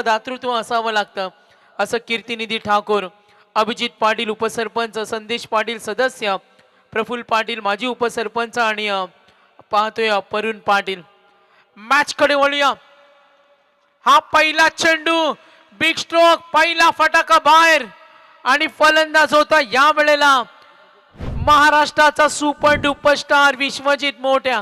दातृत्व असावं लागतं असं कीर्तिनिधी ठाकूर, अभिजित पाटील उपसरपंच, संदेश पाटील सदस्य, प्रफुल्ल पाटील माजी उपसरपंच आणि पाहतोय परुण पाटील. मॅच कडे वळूया. हा पहिला चेंडू, बिग स्ट्रोक, पहिला फटाका बाहेर आणि फलंदाज होता या वेळेला महाराष्ट्राचा सुपर डुपर स्टार विश्वजित मोठ्या.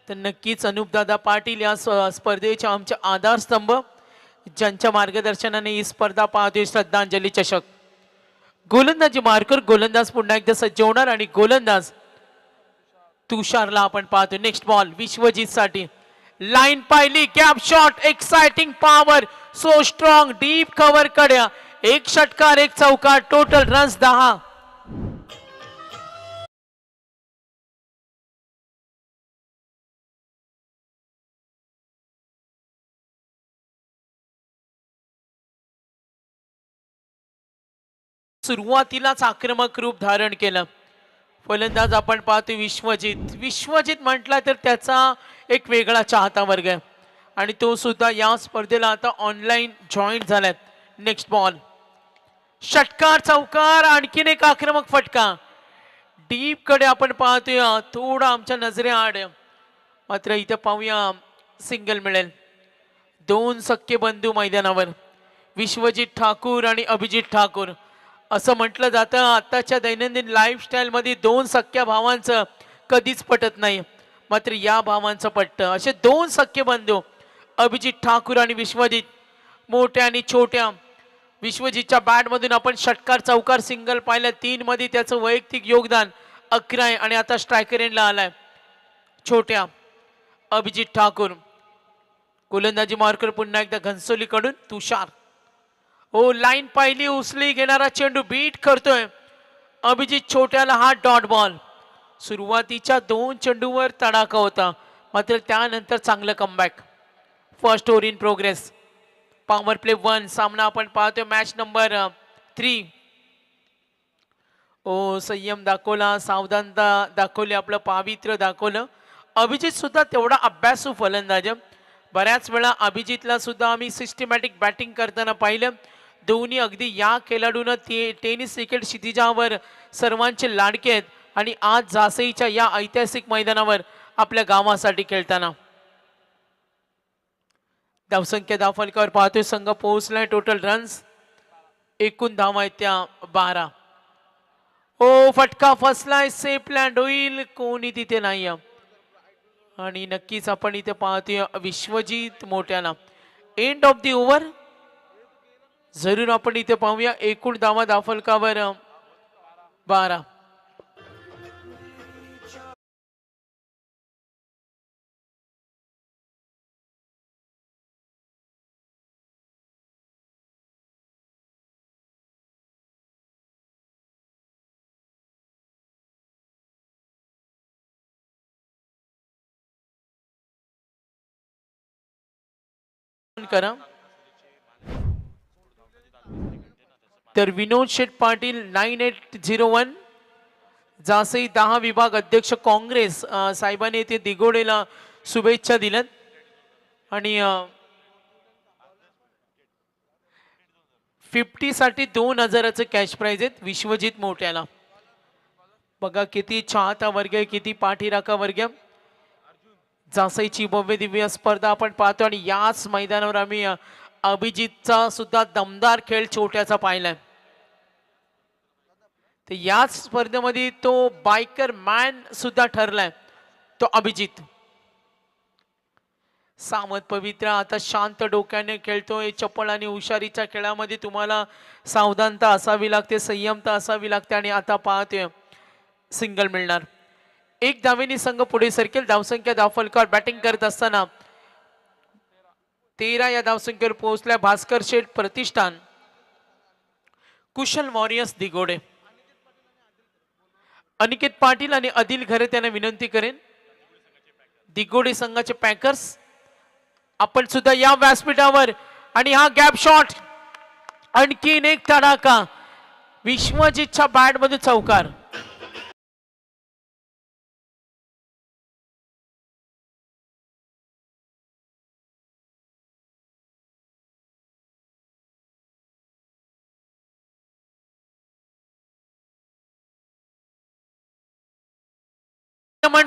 तर नक्कीच अनुपदादा पाटील या स्पर्धेचे आमचे आधारस्तंभ, ज्यांच्या मार्गदर्शनाने ही स्पर्धा पाहतोय. श्रद्धांजली चषक. गोलंदाजी मार्कर, गोलंदाज पुन्हा एकदा सज्ज होणार आणि गोलंदाज तुषारला आपण पाहतो. नेक्स्ट बॉल विश्वजित साठी. लाईन पाहिली, gap shot, exciting power, so strong, deep cover कड्या, एक षटकार एक चौकार, टोटल रन्स 10. सुरुवातीलाच आक्रमक रूप धारण केलं. फलंदाज आपण पाहतो विश्वजित. विश्वजित म्हटला तर त्याचा एक वेगळा चाहता वर्ग आहे आणि तो सुद्धा या स्पर्धेला आता ऑनलाईन जॉईन झालाय. नेक्स्ट बॉल, षटकार चौकार, आणखीन एक आक्रमक फटका. डीप कडे आपण पाहतोय, थोडा आमच्या नजरेआड, मात्र इथे पाहूया सिंगल मिळेल. दोन सख्खे बंधू मैदानावर, विश्वजित ठाकूर आणि अभिजित ठाकूर. असं म्हटलं जातं आताच्या दैनंदिन लाईफस्टाईल मध्ये दोन सख्या भावांचं कधीच पटत नाही, मात्र या भावांचं पटतं. असे दोन सख्खे बंधू अभिजित ठाकूर आणि विश्वजित, मोठ्या आणि छोट्या. विश्वजितच्या बॅट मधून आपण षटकार चौकार सिंगल पाहिलं, 3 मध्ये त्याचं वैयक्तिक योगदान 11 आहे आणि आता स्ट्रायकर एंडला आलाय छोट्या अभिजित ठाकूर. गोलंदाजी मार्कर पुन्हा एकदा घनसोली कडून तुषार. ओ लाईन पाहिली, उचली घेणारा चेंडू बीट करतोय अभिजित छोट्याला. हा डॉट बॉल. सुरुवातीच्या 2 चेंडूवर तडाखा होता, मात्र त्यानंतर चांगलं comeback. First over in progress. Power play 1. सामना आपण पाहतोय मॅच नंबर 3. ओ संयम दाखवला, सावधानता दाखवली, आपलं पावित्र्य दाखवलं. अभिजित सुद्धा तेवढा अभ्यासू फलंदाज. बऱ्याच वेळा अभिजितला सुद्धा आम्ही सिस्टमॅटिक बॅटिंग करताना पाहिलं. दोन्ही अगदी या खेळाडूंना टेनिस क्रिकेट क्षितिजावर सर्वांचे लाडके आहेत आणि आज झांसीच्या या ऐतिहासिक मैदानावर आपल्या गावासाठी खेळताना. धावसंख्या धावफलकावर पाहतोय संघ पोहोचलाय. टोटल रन्स एकूण धावा आहेत त्या 12. ओ फटका फसलाय, सेफ लँड होईल, कोणी तिथे नाही आणि नक्कीच आपण इथे पाहतोय विश्वजित मोठ्याला. एंड ऑफ दी ओव्हर जरूर आपण इथे पाहूया. एकूण धावा धावफलकावर 12. करा. तर विनोद शेठ पाटील 9801 झांसी 10 विभाग अध्यक्ष काँग्रेस साहेबांनी येथे दिगोडेला शुभेच्छा दिल्यात आणि 50 साठी 2000चं कॅश प्राइज आहेत विश्वजित मोठ्याला. बघा किती चाहता वर्ग आहे, किती पाठीराखा वर्ग. झांसीची भव्य दिव्य स्पर्धा आपण पाहतो आणि याच मैदानावर आम्ही अभिजितचा सुद्धा दमदार खेळ छोट्याचा पाहिलाय. तर याच स्पर्धेमध्ये तो बायकर मॅन सुद्धा ठरलाय, तो अभिजित. सामत पवित्र आता शांत डोक्याने खेळतोय. चपळ आणि हुशारीच्या खेळामध्ये तुम्हाला सावधानता असावी लागते, संयमता असावी लागते आणि आता पाहतोय सिंगल मिळणार. 1 धावेने संघ पुढे सरकेल. धावसंख्या धावफलकावर बॅटिंग करत असताना 13 या धावसंख्येवर पोहोचल्या भास्कर शेठ प्रतिष्ठान, कुशल वॉरियर्स दिगोडे. अनिकेत पाटील आणि अदिल घरे त्यांना विनंती करेन. दिगोडे संघाचे पॅकर्स आपण सुद्धा या व्यासपीठावर आणि हा गॅप शॉट आणखीन एक तडाखा विश्वजितच्या बॅट मध्ये चौकार.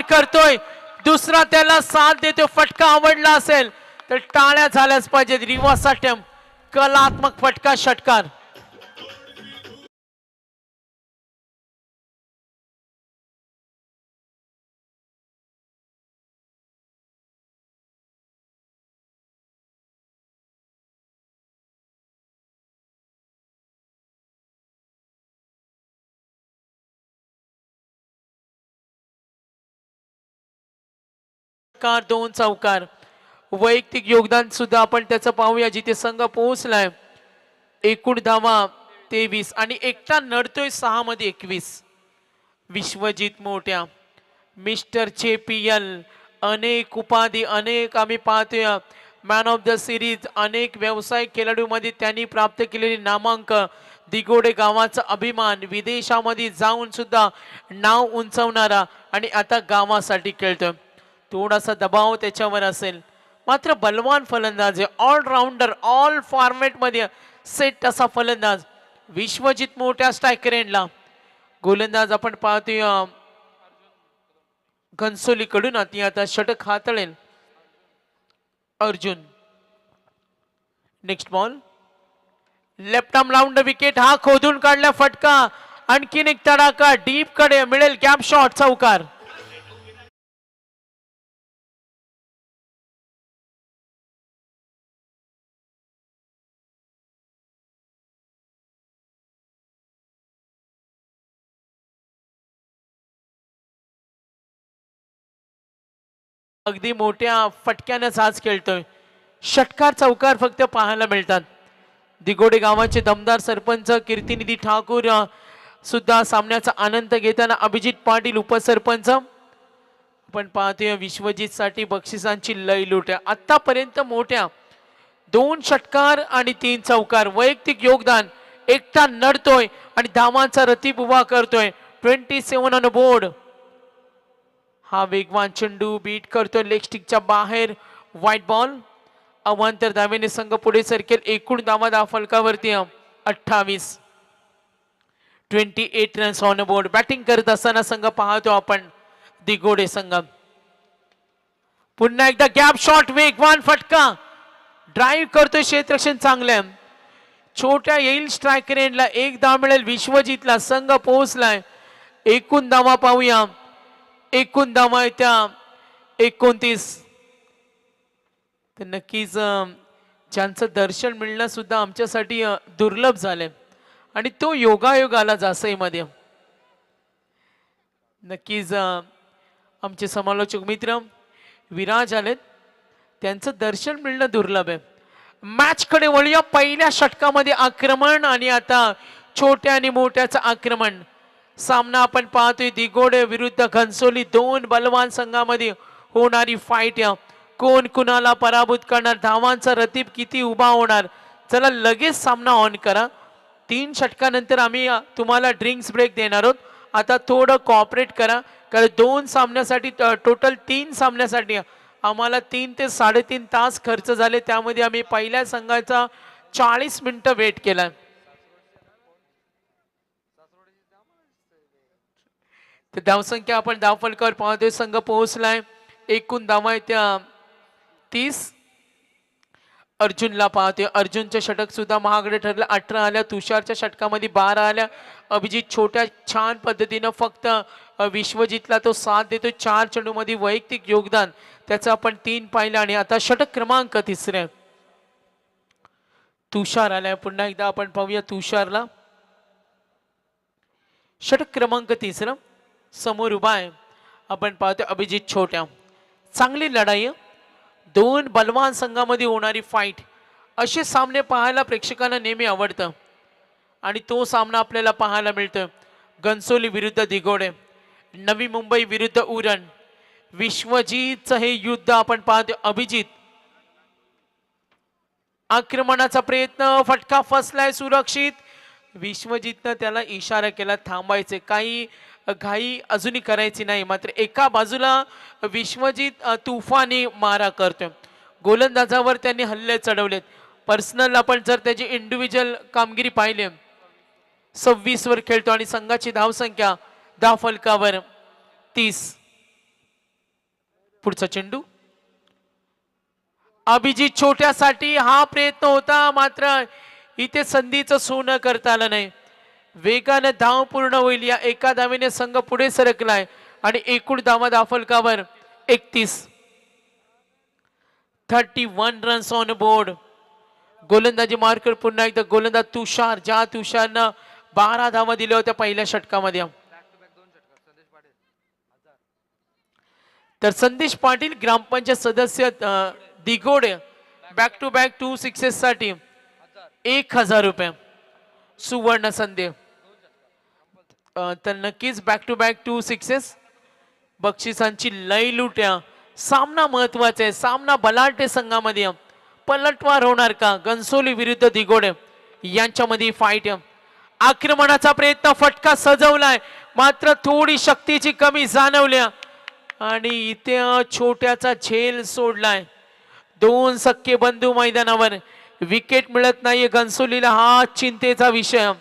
करतोय दुसरा त्याला साथ देतो. फटका आवडला असेल तर टाळ्या झाल्याच पाहिजेत. रिवर्स अटेम्प्ट कलात्मक फटका षटकार. दोन चौकार. वैयक्तिक योगदान सुद्धा आपण त्याचं पाहूया. जिथे संघ पोहोचलाय एकूण धावा 23 आणि एकटा नडतोय 6 मध्ये 21. विश्वजित मोठ्या मिस्टर JPL अनेक उपाधी अनेक आम्ही पाहतोय. मॅन ऑफ द सिरीज अनेक व्यावसायिक खेळाडूंमध्ये त्यांनी प्राप्त केलेली नामांक. दिगोडे गावाचा अभिमान. विदेशामध्ये जाऊन सुद्धा नाव उंचावणारा आणि आता गावासाठी खेळतोय. थोडासा दबाव त्याच्यावर असेल मात्र बलवान फलंदाज आहे. ऑलराऊंडर ऑल फॉर्मॅट मध्ये सेट असा फलंदाज विश्वजित मोठ्या स्ट्रायकर एंडला. गोलंदाज आपण पाहतोय घनसोली कडून आता षटक हाताळेल Arjun. Next ball left arm लावून विकेट. हा खोदून काढला फटका. आणखीन एक तडाखा डीप कडे मिळेल. गॅप शॉट चौकार. अगदी मोठ्या फटक्याने साज खेळतोय. षटकार चौकार फक्त पाहायला मिळतात. दिगोडे गावाचे दमदार सरपंच कीर्तिनिधी ठाकूर सुद्धा सामन्याचा आनंद घेताना. अभिजित पाटील उपसरपंच. आपण पाहतोय विश्वजित साठी बक्षिसांची लय लूट आहे. आतापर्यंत मोठ्या 2 षटकार आणि 3 चौकार. वैयक्तिक योगदान एकटा नडतोय आणि धावांचा रतीब उभा करतोय. 27 ऑन बोर्ड. हा वेगवान चेंडू बीट करतोय लेग स्टिकच्या बाहेर. White ball. अवांतर धावेने संघ पुढे सरकेल. एकूण धावा फलकावरती 28. 28 रन्स ऑन बोर्ड. बॅटिंग करत असताना संघ पाहतो आपण दिगोडे संघ. पुन्हा एकदा गॅप शॉट. वेगवान फटका. ड्राईव्ह करतोय. क्षेत्ररक्षण चांगलं. छोट्या येईल स्ट्रायकर एंडला. एक धाव मिळेल विश्वजितला. संघ पोहोचलाय. एकूण धावा पाहूया. एकूण धावा त्या 29. तर नक्कीच ज्यांचं दर्शन मिळणं सुद्धा आमच्यासाठी दुर्लभ झालंय आणि तो योगायोग आला जासईमध्ये. नक्कीच आमचे समालोचक मित्र विराज आलेत. त्यांचं दर्शन मिळणं दुर्लभ आहे. मॅच कडे वळूया. पहिल्या षटकामध्ये आक्रमण आणि आता छोट्या आणि मोठ्याचं आक्रमण. सामना आपण पाहतोय दिगोडे विरुद्ध घनसोली. 2 बलवान संघामध्ये होणारी फाईट. कोण कुणाला पराभूत करणार. धावांचा रतीब किती उभा होणार. चला लगेच सामना ऑन करा. 3 षटकानंतर आम्ही तुम्हाला ड्रिंक्स ब्रेक देणार आहोत. आता थोडं कॉपरेट करा कारण 2 सामन्यासाठी टोटल 3 सामन्यासाठी आम्हाला 3 ते 3.5 तास खर्च झाले. त्यामध्ये आम्ही पहिल्या संघाचा 40 मिनिटं वेट केला. तर धावसंख्या आपण धावफलकावर पाहतोय. संघ पोहोचलाय. एकूण धावा त्या 30. अर्जुनला पाहतोय. अर्जुनचे षटक सुद्धा महागडे ठरले. 18 आल्या. तुषारच्या षटकामध्ये 12 आल्या. अभिजित छोट्या छान पद्धतीनं फक्त विश्वजितला तो साथ देतोय. 4 चेंडूमध्ये वैयक्तिक योगदान त्याचं आपण 3 पाहिलं. आणि आता षटक क्रमांक 3 तुषार आलाय. पुन्हा एकदा आपण पाहूया तुषारला. षटक क्रमांक 3 समोर उभा आहे. आपण पाहतोय अभिजित छोट्या. चांगली लढाई. 2 बलवान संघामध्ये होणारी फाईट. असे सामने पाहायला प्रेक्षकांना नेहमी आवडतं आणि तो सामना आपल्याला पाहायला मिळतोय. घनसोली विरुद्ध दिगोडे. नवी मुंबई विरुद्ध उरण. विश्वजितचं हे युद्ध आपण पाहतोय. अभिजित आक्रमणाचा प्रयत्न, फटका फसलाय सुरक्षित. विश्वजितनं त्याला इशारा केला थांबायचे, काही घाई अजूनही करायची नाही. मात्र एका बाजूला विश्वजित तुफानी मारा करतोय, गोलंदाजावर त्यांनी हल्ले चढवलेत. पर्सनल आपण जर त्याची इंडिव्हिज्युअल कामगिरी पाहिली, 26 वर खेळतो आणि संघाची धावसंख्या 10 फलकावर 30. पुढचा चेंडू अभिजित छोट्यासाठी हा प्रयत्न होता, मात्र इथे संधीचं सोनं करता आलं नाही. वेगानं धाव पूर्ण होईल या एका धावेने संघ पुढे सरकलाय आणि एकूण धावा 10 फलकावर 31. 31 रन्स ऑन बोर्ड. गोलंदाजी मार्कर पुन्हा एकदा गोलंदाज तुषार, ज्या तुषारनं 12 धावा दिल्या होत्या पहिल्या षटकामध्ये. तर संदेश पाटील ग्रामपंचायत सदस्य दिगोडे बॅक टू बॅक 2 सिक्सेस साठी 1000 रुपये सुवर्ण संधी. तर नक्कीच बॅक टू बॅक 2 सिक्सेस, बक्षिसांची लय लुट्या. सामना महत्वाचा आहे, सामना बलाढ्य संघामध्ये. पलटवार होणार का? घनसोली विरुद्ध दिगोडे यांच्यामध्ये फाईट. आक्रमणाचा प्रयत्न, फटका सजवलाय, मात्र थोडी शक्तीची कमी जाणवल्या आणि इथे छोट्याचा झेल सोडलाय. 2 सख्खे बंधू मैदानावर, विकेट मिळत नाहीये घनसोलीला, हा चिंतेचा विषय.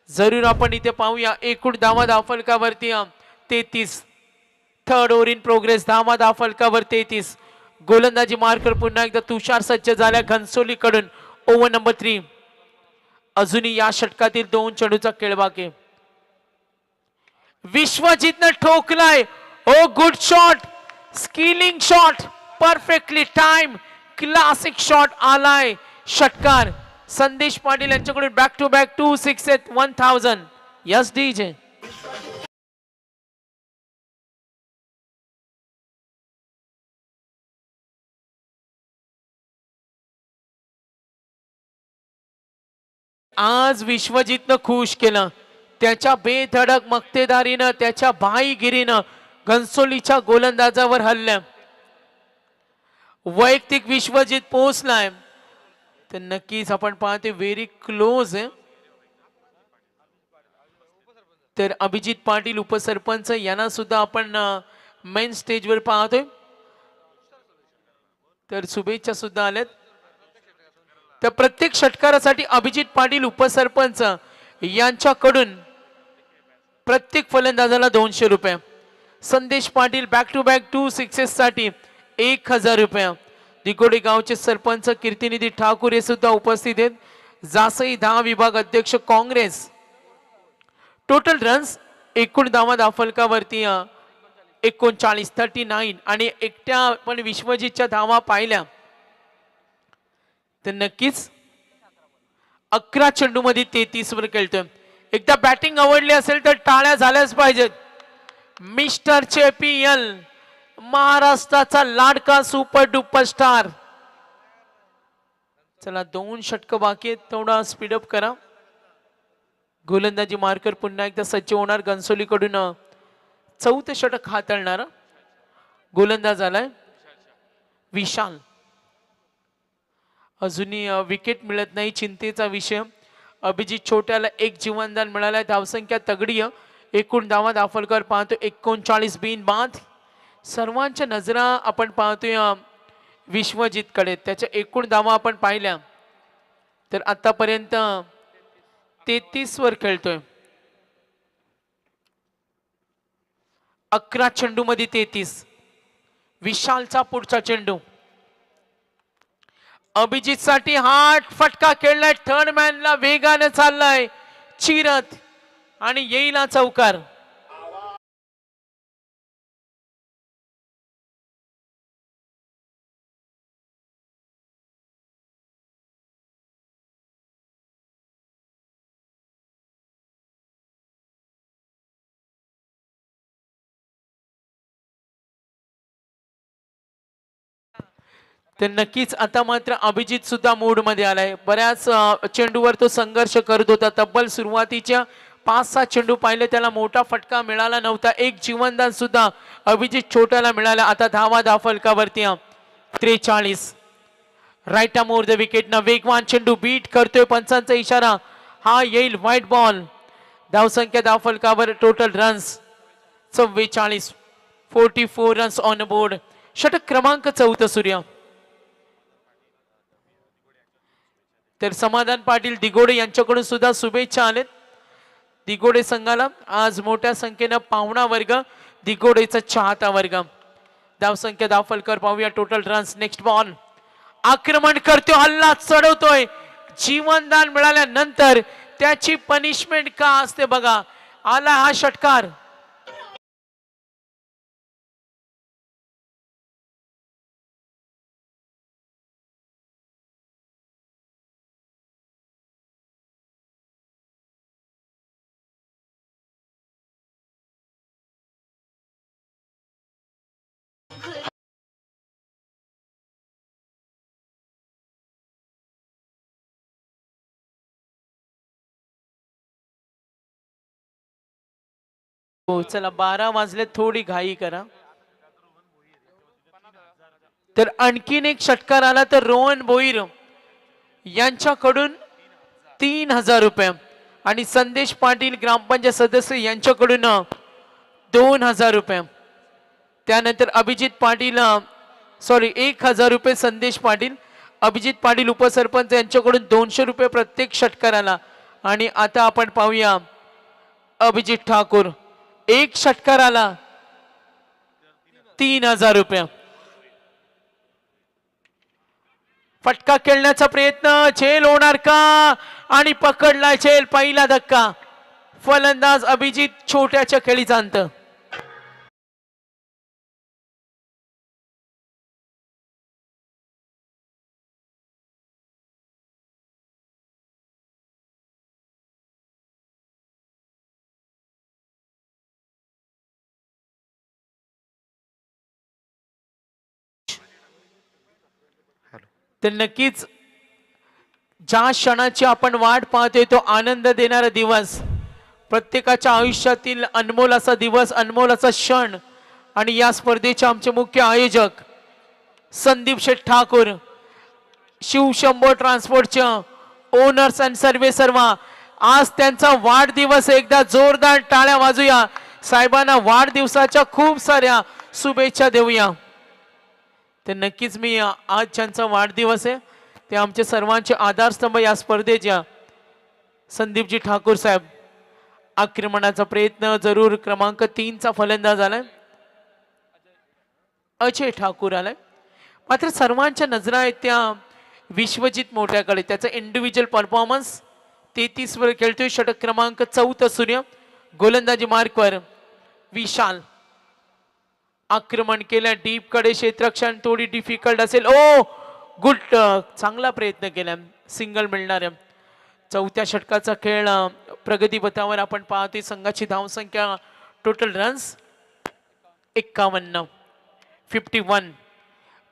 जरूर आपण इथे पाहूया एकूण धावा 10 फलकावरती 33. थर्ड ओव्हर इन प्रोग्रेस, धावा 10 फलकावर 33. गोलंदाजी मार्कर पुन्हा एकदा तुषार सज्ज झाल्या घनसोली कडून. Over number 3. अजूनही या षटकातील 2 चेंडूचा खेळ बाकी. विश्वजितनं ठोकलाय. Oh good shot, skilling shot, perfectly time, classic shot आलाय. षटकार संदेश पाटील यांच्याकडून back to back 2 sixes 1000. Yes DJ. आज विश्वजितनं खुश केलं. त्याच्या बेधडक मक्तेदारीनं, त्याच्या भाईगिरीनं घनसोलीच्या गोलंदाजावर हल्ल्या. वैयक्तिक विश्वजित पोहोचलाय. तर नक्कीच आपण पाहते व्हेरी क्लोज आहे. तर अभिजित पाटील उपसरपंच यांना सुद्धा आपण मेन स्टेजवर पाहतोय. तर शुभेच्छा सुद्धा आल्यात. तर प्रत्येक षटकारासाठी अभिजित पाटील उपसरपंच यांच्याकडून प्रत्येक फलंदाजाला 200 रुपये. Sandesh Patil back to back 2 sixes साठी 1000 रुपये. दिगोडे गावचे सरपंच कीर्तिनिधी ठाकूर हे सुद्धा उपस्थित आहेत. जासई धाव विभाग अध्यक्ष काँग्रेस. टोटल रन्स एकूण धावा 10 फलकावरती 39 39 आणि एकट्या पण विश्वजितच्या धावा पाहिल्या तर नक्कीच 11 चेंडू मध्ये 33 वर खेळतोय. एकदा बॅटिंग आवडली असेल तर टाळ्या झाल्याच पाहिजेत. मिस्टर चेपीएल, महाराष्ट्राचा लाडका सुपर डुपर स्टार. चला 2 षटक बाकी आहेत, थोडा स्पीडअप करा. गोलंदाजी मार्कर पुन्हा एकदा सज्ज होणार. घनसोली कडून 4थे षटक हाताळणार गोलंदाज आलाय विशाल. अजूनही विकेट मिळत नाही, चिंतेचा विषय. अभिजित छोट्याला 1 जीवनदान मिळालाय. धावसंख्या तगडी. एकूण धावा 10 फलकावर पाहतो 39 बिनबाद. सर्वांच्या नजरा आपण पाहतोय विश्वजित कडे. त्याच्या एकूण धावा आपण पाहिल्या तर आतापर्यंत 33 वर खेळतोय. 11 चेंडू मध्ये 33. विशालचा पुढचा चेंडू अभिजित साठी हार्ट फटका खेळलाय. थर्ड मॅनला वेगाने चाललाय चिरत आणि येईल चौकार. तर नक्कीच आता मात्र अभिजित सुद्धा मूड मध्ये आलाय. बऱ्याच चेंडूवर तो संघर्ष करत होता. तब्बल सुरुवातीच्या 5-6 चेंडू पाहिले त्याला मोठा फटका मिळाला नव्हता. 1 जीवनदान सुद्धा अभिजित छोट्याला मिळाला. आता धावा 10 फलकावरती 43. Right arm over the wicket ना वेगवान चेंडू बीट करतोय पंचांचा इशारा हा येईल व्हाईट बॉल धावसंख्या धावफलकावर total runs 44 44 runs on board षटक क्रमांक 14 सूर्य तर समाधान पाटील दिगोडे यांच्याकडून सुद्धा शुभेच्छा आलेत दिगोडे संघाला आज मोठ्या संख्येनं पाहुणा वर्ग दिगोडेचा चाहता वर्ग धावसंख्या धावफलकावर पाहूया टोटल रन्स नेक्स्ट बॉल आक्रमण करतोय हल्ला चढवतोय जीवनदान मिळाल्यानंतर त्याची पनिशमेंट का असते बघा आला हा षटकार हो चला 12 वाजले थोडी घाई करा तर आणखीन एक षटकार आला तर रोहन भोईर यांच्याकडून 3000 रुपये आणि संदेश पाटील ग्रामपंचायत सदस्य यांच्याकडून 2000 रुपये त्यानंतर अभिजित पाटील 1000 रुपये संदेश पाटील अभिजित पाटील उपसरपंच यांच्याकडून 200 रुपये प्रत्येक षटकाराला आणि आता आपण पाहूया अभिजित ठाकूर एक षटकाराला 3000 रुपये फटका खेळण्याचा प्रयत्न झेल होणार का आणि पकडला झेल पहिला धक्का फलंदाज अभिजित छोट्याच्या खेळीचा अंत तर नक्कीच ज्या क्षणाची आपण वाट पाहतोय तो आनंद देणारा दिवस प्रत्येकाच्या आयुष्यातील अनमोल असा दिवस अनमोल असा क्षण आणि या स्पर्धेचे आमचे मुख्य आयोजक संदीप शेठ ठाकूर शिवशंभो ट्रान्सपोर्टचे ओनर्स अँड सर्वा आज त्यांचा वाढदिवस एकदा जोरदार टाळ्या वाजूया साहेबांना वाढदिवसाच्या खूप साऱ्या शुभेच्छा देऊया तर नक्कीच मी आज ज्यांचा वाढदिवस आहे ते आमचे सर्वांचे आधारस्तंभ या स्पर्धेच्या संदीपजी ठाकूर साहेब आक्रमणाचा प्रयत्न जरूर क्रमांक 3 चा फलंदाज आलाय अजय ठाकूर आलाय मात्र सर्वांच्या नजरा आहेत त्या विश्वजित मोठ्याकडे त्याचा इंडिव्हिज्युअल परफॉर्मन्स 33 वर खेळतोय षटक क्रमांक 14 सूर्य गोलंदाजी मार्कवर विशाल आक्रमण केलं डीप कडे क्षेत्ररक्षण थोडी डिफिकल्ट असेल ओ गुड चांगला प्रयत्न केला सिंगल मिळणार आहे चौथ्या षटकाचा खेळ प्रगती पथावर आपण पाहतोय संघाची धावसंख्या टोटल रन्स 51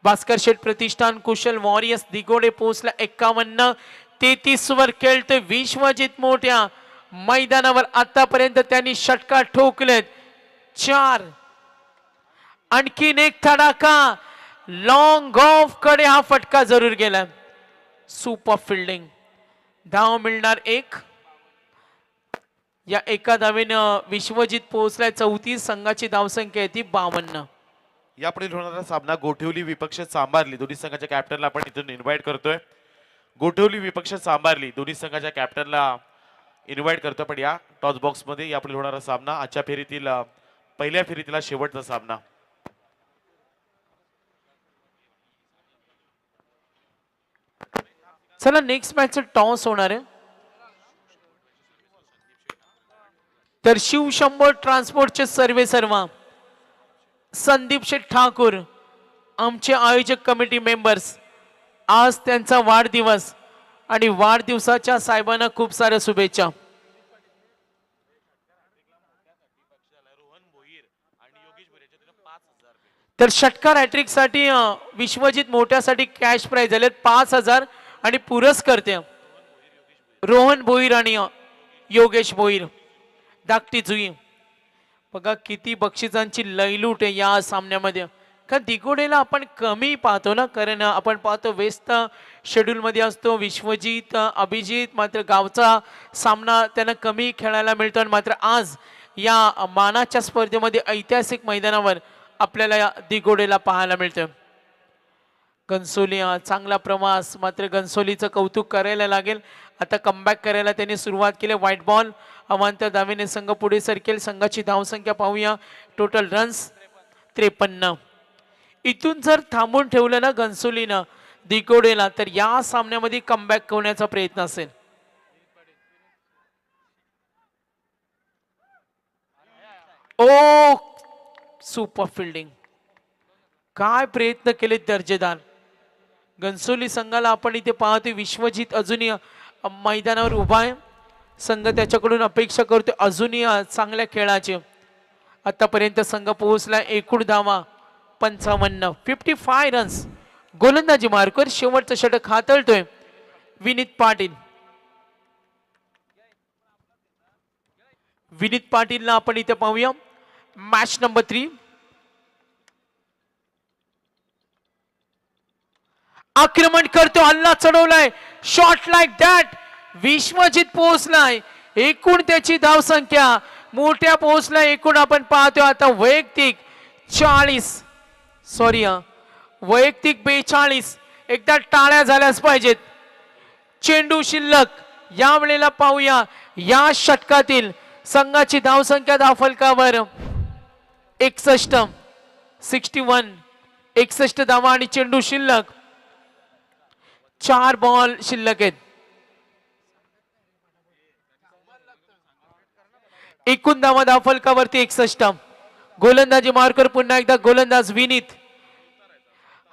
भास्कर शेठ प्रतिष्ठान कुशल वॉरियर्स दिगोडे पोहोचला 51 33 वर खेळतोय विश्वजित मोठ्या मैदानावर आतापर्यंत त्यांनी षटकार ठोकलेत 4 आणखीन एक धडाका लॉंग ऑफ कडे हा फटका जरूर गेला सुपर फिल्डिंग धाव मिळणार 1 या एका धावेनं विश्वजित पोहोचलाय 34 संघाची धावसंख्या आहे ती 52 यापुढे होणारा सामना गोठवली विपक्ष सांभारली दोन्ही संघाच्या कॅप्टनला आपण इथून इन्व्हाइट करतोय गोठवली विपक्ष सांभारली दोन्ही संघाच्या कॅप्टनला इन्व्हाइट करतोय पण या टॉस बॉक्स मध्ये यापुढे होणारा सामना आजच्या फेरीतील पहिल्या फेरीतील शेवटचा सामना चला नेक्स्ट मॅच टॉस होणार आहे तर शिवशंभो ट्रान्सपोर्टचे सर्वा संदीप शेठ ठाकूर आमचे आयोजक कमिटी मेंबर्स आज त्यांचा वाढदिवस आणि वाढदिवसाच्या साहेबांना खूप साऱ्या शुभेच्छा तर षटकार हॅट्रिक साठी विश्वजित मोठ्यासाठी कॅश प्राइज झाले 5000 आणि पुरस्कर्ते रोहन भोईर आणि योगेश भोईर धाकटी जुई बघा किती बक्षिसांची लयलूट आहे या सामन्यामध्ये का दिगोडेला आपण कमी पाहतो ना, कारण आपण पाहतो व्यस्त शेड्यूलमध्ये असतो विश्वजित, अभिजित, मात्र गावचा सामना त्यांना कमी खेळायला मिळतो आणि मात्र आज या मानाच्या स्पर्धेमध्ये ऐतिहासिक मैदानावर आपल्याला या दिगोडेला पाहायला मिळतं. घनसोली चांगला प्रवास, मात्र घनसोलीचं कौतुक करायला लागेल. आता कमबॅक करायला त्यांनी सुरुवात केली. व्हाईट बॉल अवांतर धावेने संघ पुढे सरकेल. संघाची धावसंख्या पाहूया. Total runs 53. इथून जर थांबून ठेवलं ना घनसोलीनं दिगोडेला, तर या सामन्यामध्ये कमबॅक होण्याचा प्रयत्न असेल. ओ, सुपर फिल्डिंग, काय प्रयत्न केले दर्जेदार. घनसोली संघाला आपण इथे पाहतोय विश्वजित अजूनही मैदानावर उभा आहे. संघ त्याच्याकडून अपेक्षा करतो अजूनही चांगल्या खेळाचे. आतापर्यंत संघ पोहोचला एकूण धावा 55, 55 रन्स. गोलंदाजी मार्कवर शेवटचं षटक हाताळतोय विनीत पाटील. विनीत पाटीलला आपण इथे पाहूया. Match number 3. आक्रमण करतो, हल्ला चढवलाय, शॉट लाईक दॅट. विश्वजित पोहोचलाय. एकूण त्याची धावसंख्या मोठ्या पोहोचलाय. एकूण आपण पाहतोय आता वैयक्तिक 40, वैयक्तिक 42. एकदा टाळ्या झाल्याच पाहिजेत. चेंडू शिल्लक. या वेळेला पाहूया या षटकातील संघाची धावसंख्या धावफलकावर 61, 61, 61 धावा आणि चेंडू शिल्लक. 4 बॉल शिल्लक आहेत. एकूण धावा धावफलकावरती 61. गोलंदाजी मार्कर पुन्हा एकदा गोलंदाज विनीत.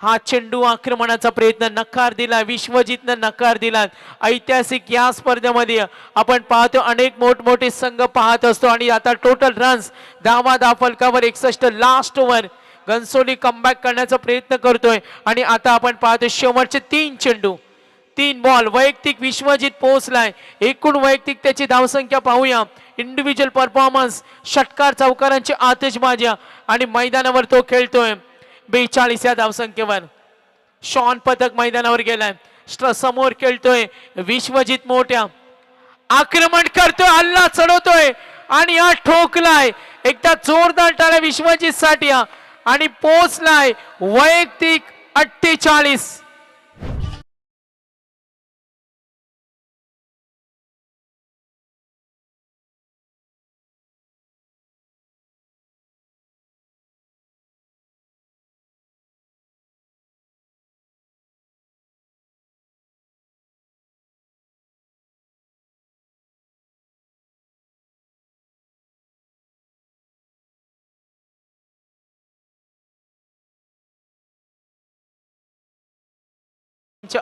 हा चेंडू आक्रमणाचा प्रयत्न नकार दिला. विश्वजितनं नकार दिला. ऐतिहासिक या स्पर्धेमध्ये आपण पाहतो अनेक मोठमोठे संघ पाहत असतो. आणि आता टोटल रन्स धावा धावफलकावर 61. लास्ट ओव्हर घनसोली कमबॅक करण्याचा प्रयत्न करतोय. आणि आता आपण पाहतो शेवटचे 3 चेंडू, 3 बॉल. वैयक्तिक विश्वजित पोहोचलाय. एकूण वैयक्तिक त्याची धावसंख्या पाहूया. इंडिव्हिज्युअल परफॉर्मन्स, षटकार चौकारांची आतिषबाजी आणि मैदानावर तो खेळतोय 42 या धावसंख्येवर. शॉन पथक मैदानावर गेलाय. समोर खेळतोय विश्वजित मोठ्या. आक्रमण करतोय, हल्ला चढवतोय आणि हा ठोकलाय. एकदा जोरदार टाळ्या विश्वजित साठी आणि पोहोचलाय वैयक्तिक 48.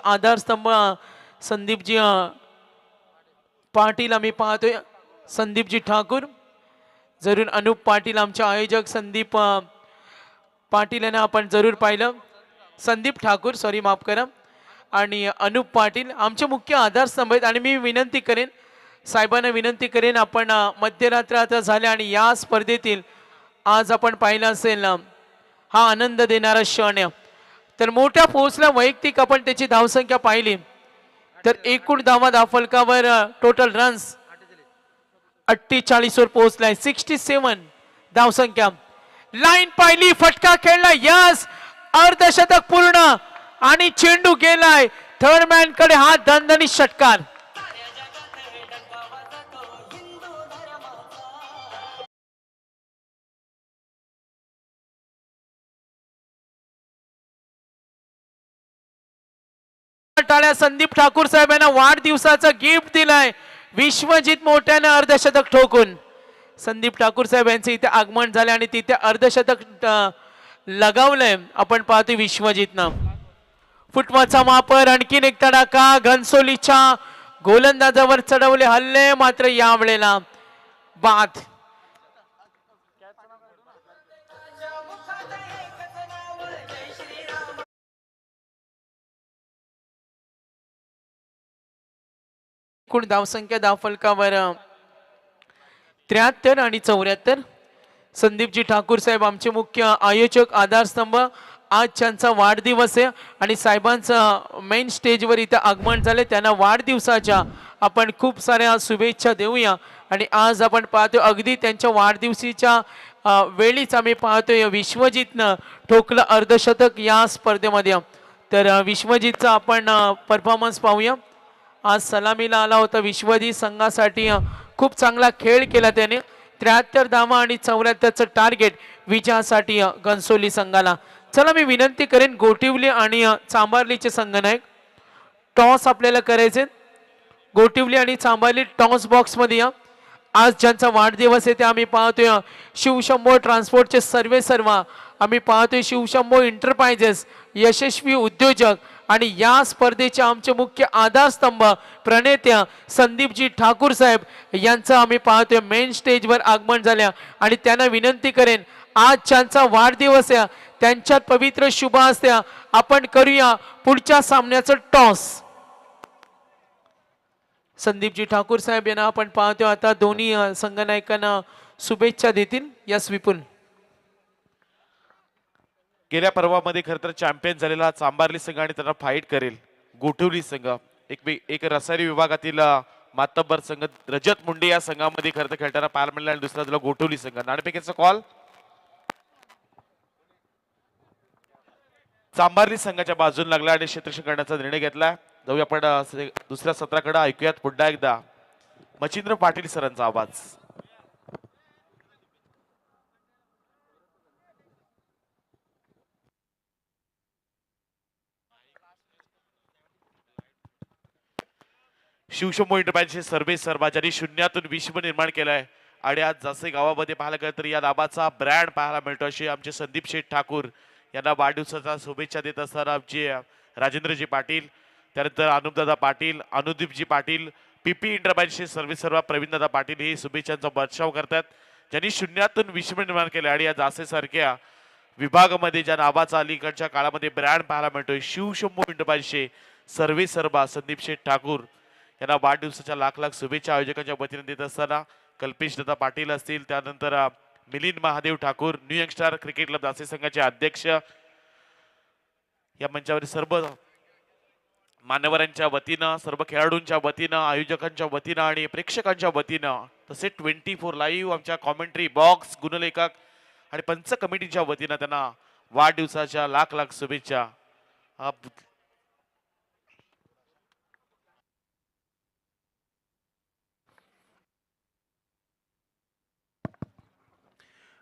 आधारस्तंभ संदीपजी पाटील आम्ही पाहतोय. संदीपजी ठाकूर. जरूर अनुप पाटील आमचे आयोजक संदीप पाटील यांना आपण जरूर पाहिलं. संदीप ठाकूर, सॉरी माफ करा. आणि अनुप पाटील आमचे मुख्य आधारस्तंभ आहेत. आणि मी विनंती करेन साहेबांना विनंती करेन, आपण मध्यरात्र आता झाले आणि या स्पर्धेतील आज आपण पाहिलं असेल हा आनंद देणारा क्षण आहे. तर मोठ्या पोहोचला वैयक्तिक आपण त्याची धावसंख्या पाहिली तर एकूण धावा धावफलकावर टोटल रन्स 48 वर पोहोचलाय. 67 धावसंख्या. लाईन पाहिली, फटका खेळला, यस, अर्धशतक पूर्ण आणि चेंडू गेलाय थर्ड मॅन कडे. हा दणदणीत षटकार. टाळ्या संदीप ठाकूर साहेब यांना वाढदिवसाचा गिफ्ट दिलाय विश्वजित मोठ्याने अर्धशतक ठोकून. संदीप ठाकूर साहेब यांचे इथे आगमन झाले आणि तिथे अर्धशतक लगावलंय आपण पाहतो विश्वजितनं. फुटवाचा मापर, आणखीन एक तडाखा. घनसोलीच्या गोलंदाजावर चढवले हल्ले, मात्र या वेळेला बाद. एकूण धावसंख्या धावफलकावर 73 आणि 74. संदीपजी ठाकूर साहेब आमचे मुख्य आयोजक आधारस्तंभ, आज त्यांचा वाढदिवस आहे आणि साहेबांचं मेन स्टेजवर इथं आगमन झाले, त्यांना वाढदिवसाच्या आपण खूप साऱ्या शुभेच्छा देऊया. आणि आज आपण पाहतो अगदी त्यांच्या वाढदिवशीच्या वेळीच आम्ही पाहतोय विश्वजितनं ठोकलं अर्धशतक या स्पर्धेमध्ये. तर विश्वजितचा आपण परफॉर्मन्स पाहूया. आज सलामीला आला होता विश्वजित संघासाठी, खूप चांगला खेळ केला त्याने. 73 धावा आणि 74चं टार्गेट विजयासाठी घनसोली संघाला. चला मी विनंती करेन गोटिवली आणि चांभारलीचे संघनायक टॉस आपल्याला करायचे. गोटिवली आणि चांभारली टॉस बॉक्स मध्ये या. आज ज्यांचा वाढदिवस आहे ते आम्ही पाहतोय शिवशंभो ट्रान्सपोर्टचे सर्व आम्ही पाहतोय शिवशंभो एंटरप्राइजेस यशस्वी उद्योजक आणि या स्पर्धेचे आमचे मुख्य आधारस्तंभ प्रणेत्या संदीपजी ठाकूर साहेब यांचं आम्ही पाहतोय मेन स्टेजवर आगमन झाल्या. आणि त्यांना विनंती करेन आज ज्यांचा वाढदिवस आहे त्यांच्यात पवित्र शुभ असत्या आपण करूया पुढच्या सामन्याचं टॉस. संदीपजी ठाकूर साहेब यांना आपण पाहतो आता दोन्ही संघनायकांना शुभेच्छा देतील. यस विपुल. गेल्या पर्वामध्ये खरं तर चॅम्पियन झालेला चांभारली संघ आणि त्यांना फाईट करेल गोठवली संघ, एक रसायनी विभागातील मातब्बर संघ रजत मुंडे या संघामध्ये खरं तर खेळताना पाहायला मिळाला आणि दुसरा झाला गोठवली संघ. नाणेफेकीचा कॉल चांभारली संघाच्या बाजूला लागला आणि क्षेत्ररक्षण करण्याचा निर्णय घेतला. जाऊया आपण दुसऱ्या सत्राकडे. ऐकूयात पुन्हा एकदा मच्छिंद्र पाटील सरांचा आवाज. शिवशंभो एंटरप्राइजचे सर्वेसर्वा ज्यांनी शून्यातून विश्व निर्माण केलाय आणि आज जसे गावामध्ये पाहायला गेलं तर या नावाचा ब्रँड पाहायला मिळतो. असे आमचे संदीप शेठ ठाकूर यांना वाढदिवसाच्या शुभेच्छा देत असताना आमचे राजेंद्रजी पाटील, त्यानंतर अनुपदादा पाटील, अनुदीपजी पाटील, पीपी एंटरप्राइजचे सर्वेसर्वा प्रवीणदादा पाटील हे शुभेच्छांचा वर्षाव करतात. ज्यांनी शून्यातून विश्व निर्माण केले आणि या जासेसारख्या विभागामध्ये ज्या नावाचा अलीकडच्या काळामध्ये ब्रँड पाहायला मिळतोय शिवशंभो एंटरप्राइजचे सर्वेसर्वा संदीप शेठ ठाकूर यांना वाढदिवसाच्या लाख लाख शुभेच्छा आयोजकांच्या वतीने देत असताना कल्पेश दादा पाटील असतील, त्यानंतर Milind Mahadev Thakur new youngster cricket club दासे संघाचे अध्यक्ष या मंचावर सर्व मान्यवरांच्या वतीनं, सर्व खेळाडूंच्या वतीनं, आयोजकांच्या वतीनं आणि प्रेक्षकांच्या वतीनं तसे 24 लाईव्ह आमच्या कॉमेंट्री बॉक्स गुणलेखक आणि पंच कमिटीच्या वतीनं त्यांना वाढदिवसाच्या लाख लाख शुभेच्छा.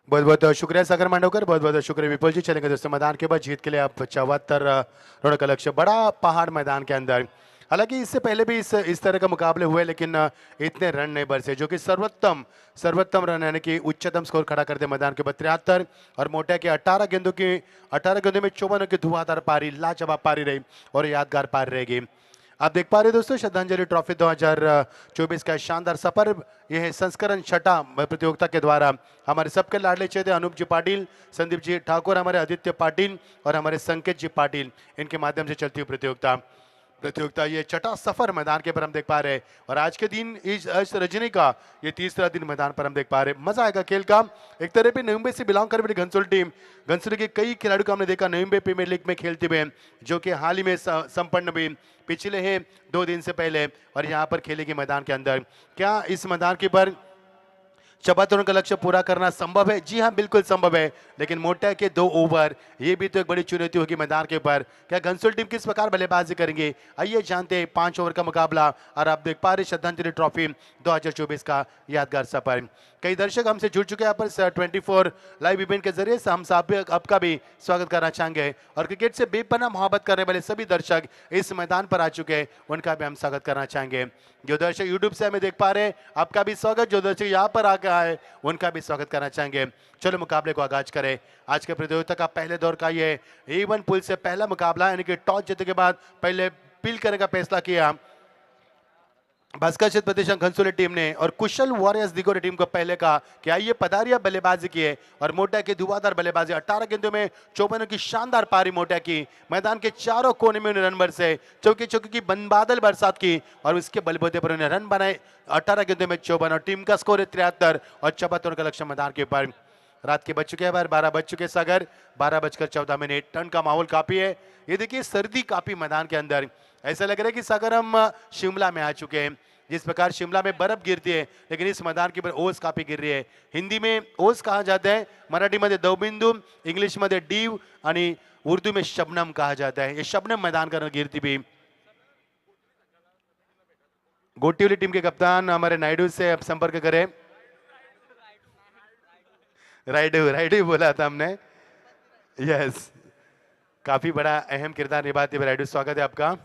बहुत बहुत शुक्रिया सागर मांडवकर, बहुत बहुत शुक्रिया विपुल जी. चलेंगे दोस्तों मैदान के बाद जीत के लिए आप 74 रनों का लक्ष्य, बड़ा पहाड़ मैदान के अंदर. हालांकि इससे पहले भी इस तरह का मुकाबले हुए लेकिन इतने रन नहीं बरसे, जो कि सर्वोत्तम रन यानी कि उच्चतम स्कोर खड़ा कर दे मैदान के बाद 73 और मोटा के 18 गेंदों में 54 की धुआंधार पारी, लाजवाब पारी रही और यादगार पारी रहेगी. आप देख पा रहे दोस्तों श्रद्धांजलि ट्रॉफी 2024 का शानदार सफर. यह संस्करण छठा प्रतियोगिता के द्वारा हमारे सबके लाडले चेते अनूप जी पाटिल, संदीप जी ठाकुर, हमारे आदित्य पाटिल और हमारे संकेत जी पाटिल, इनके माध्यम से चलती हुई प्रतियोगिता ये छठा सफर मैदान के पर हम देख पा रहे हैं. और आज के दिन इस रजनी का ये तीसरा दिन मैदान पर हम देख पा रहे हैं. मजा आएगा खेल का. एक तरह पे नवी मुंबई से बिलोंग करने वाली घनसोली टीम, घनसोली के कई खिलाड़ियों को हमने देखा नवी मुंबई प्रीमियर लीग में खेलते हुए, जो कि हाल ही में संपन्न भी पिछले हैं 2 दिन से पहले और यहाँ पर खेलेगी मैदान के अंदर. क्या इस मैदान के पर 74 रन का लक्ष्य पूरा करना संभव है? जी हाँ, बिल्कुल संभव है. लेकिन मोटा के 2 ओवर, ये भी तो एक बड़ी चुनौती होगी मैदान के ऊपर. क्या घनसोली टीम किस प्रकार बल्लेबाजी करेंगे, आइए जानते हैं. 5 ओवर का मुकाबला और आप देख पा रहे श्रद्धांजलि ट्रॉफी 2024 का यादगार सफर. कई दर्शक हमसे जुड़ चुके हैं यहाँ पर 24 लाइव इवेंट के जरिए से. हम आपका भी स्वागत करना चाहेंगे और क्रिकेट से बेपनाह मोहब्बत करने वाले सभी दर्शक इस मैदान पर आ चुके हैं, उनका भी हम स्वागत करना चाहेंगे. जो दर्शक यूट्यूब से हमें देख पा रहे हैं, आपका भी स्वागत. जो दर्शक यहाँ पर आकर आए, उनका भी स्वागत करना चाहेंगे. चलो मुकाबले को आगाज करें. आज के प्रतियोगिता का पहले दौर का ये A1 पूल से पहला मुकाबला, यानी कि टॉस जीतने के बाद पहले पील करने का फैसला किया भास्कर क्षेत्र प्रतिष्ठान घनसोली टीम ने और कुशल वॉरियर्स दिगोरी टीम को पहले कहा कि आइए पधारिया बल्लेबाजी की है. और मोटा की धुआंधार बल्लेबाजी, 18 गेंदों में 54 की शानदार पारी मोटा की. मैदान के चारों कोने में उन्हें रन बरसे, चौकी की बादल बरसात की और उसके बलबूते पर उन्हें रन बनाए. 18 गेंदों में 54 और टीम का स्कोर है 73 और 74 का लक्ष्य मैदान के ऊपर. रात के बज चुके हैं, 12 बज चुके सागर, 12:14 ठंड का माहौल काफी है। ये देखिए सर्दी काफी मैदान के अंदर, ऐसा लग रहा है कि सागर हम शिमला में आ चुके हैं। जिस प्रकार शिमला में बर्फ गिरती है, लेकिन इस मैदान के ऊपर ओस काफी गिर रही है। हिंदी में ओस कहा जाता है, मराठी मध्ये दवबिंदू, इंग्लिश मध्ये डीव आणि उर्दू में शबनम कहा जाता है। ये शबनम मैदान का गिरती भी। गोटिवली टीम के कप्तान हमारे नायडू से अब संपर्क करें। राइडू राइडू बोला था हमने, यस, काफी बड़ा अहम किरदार निभाते हुए राइडू, स्वागत है आपका।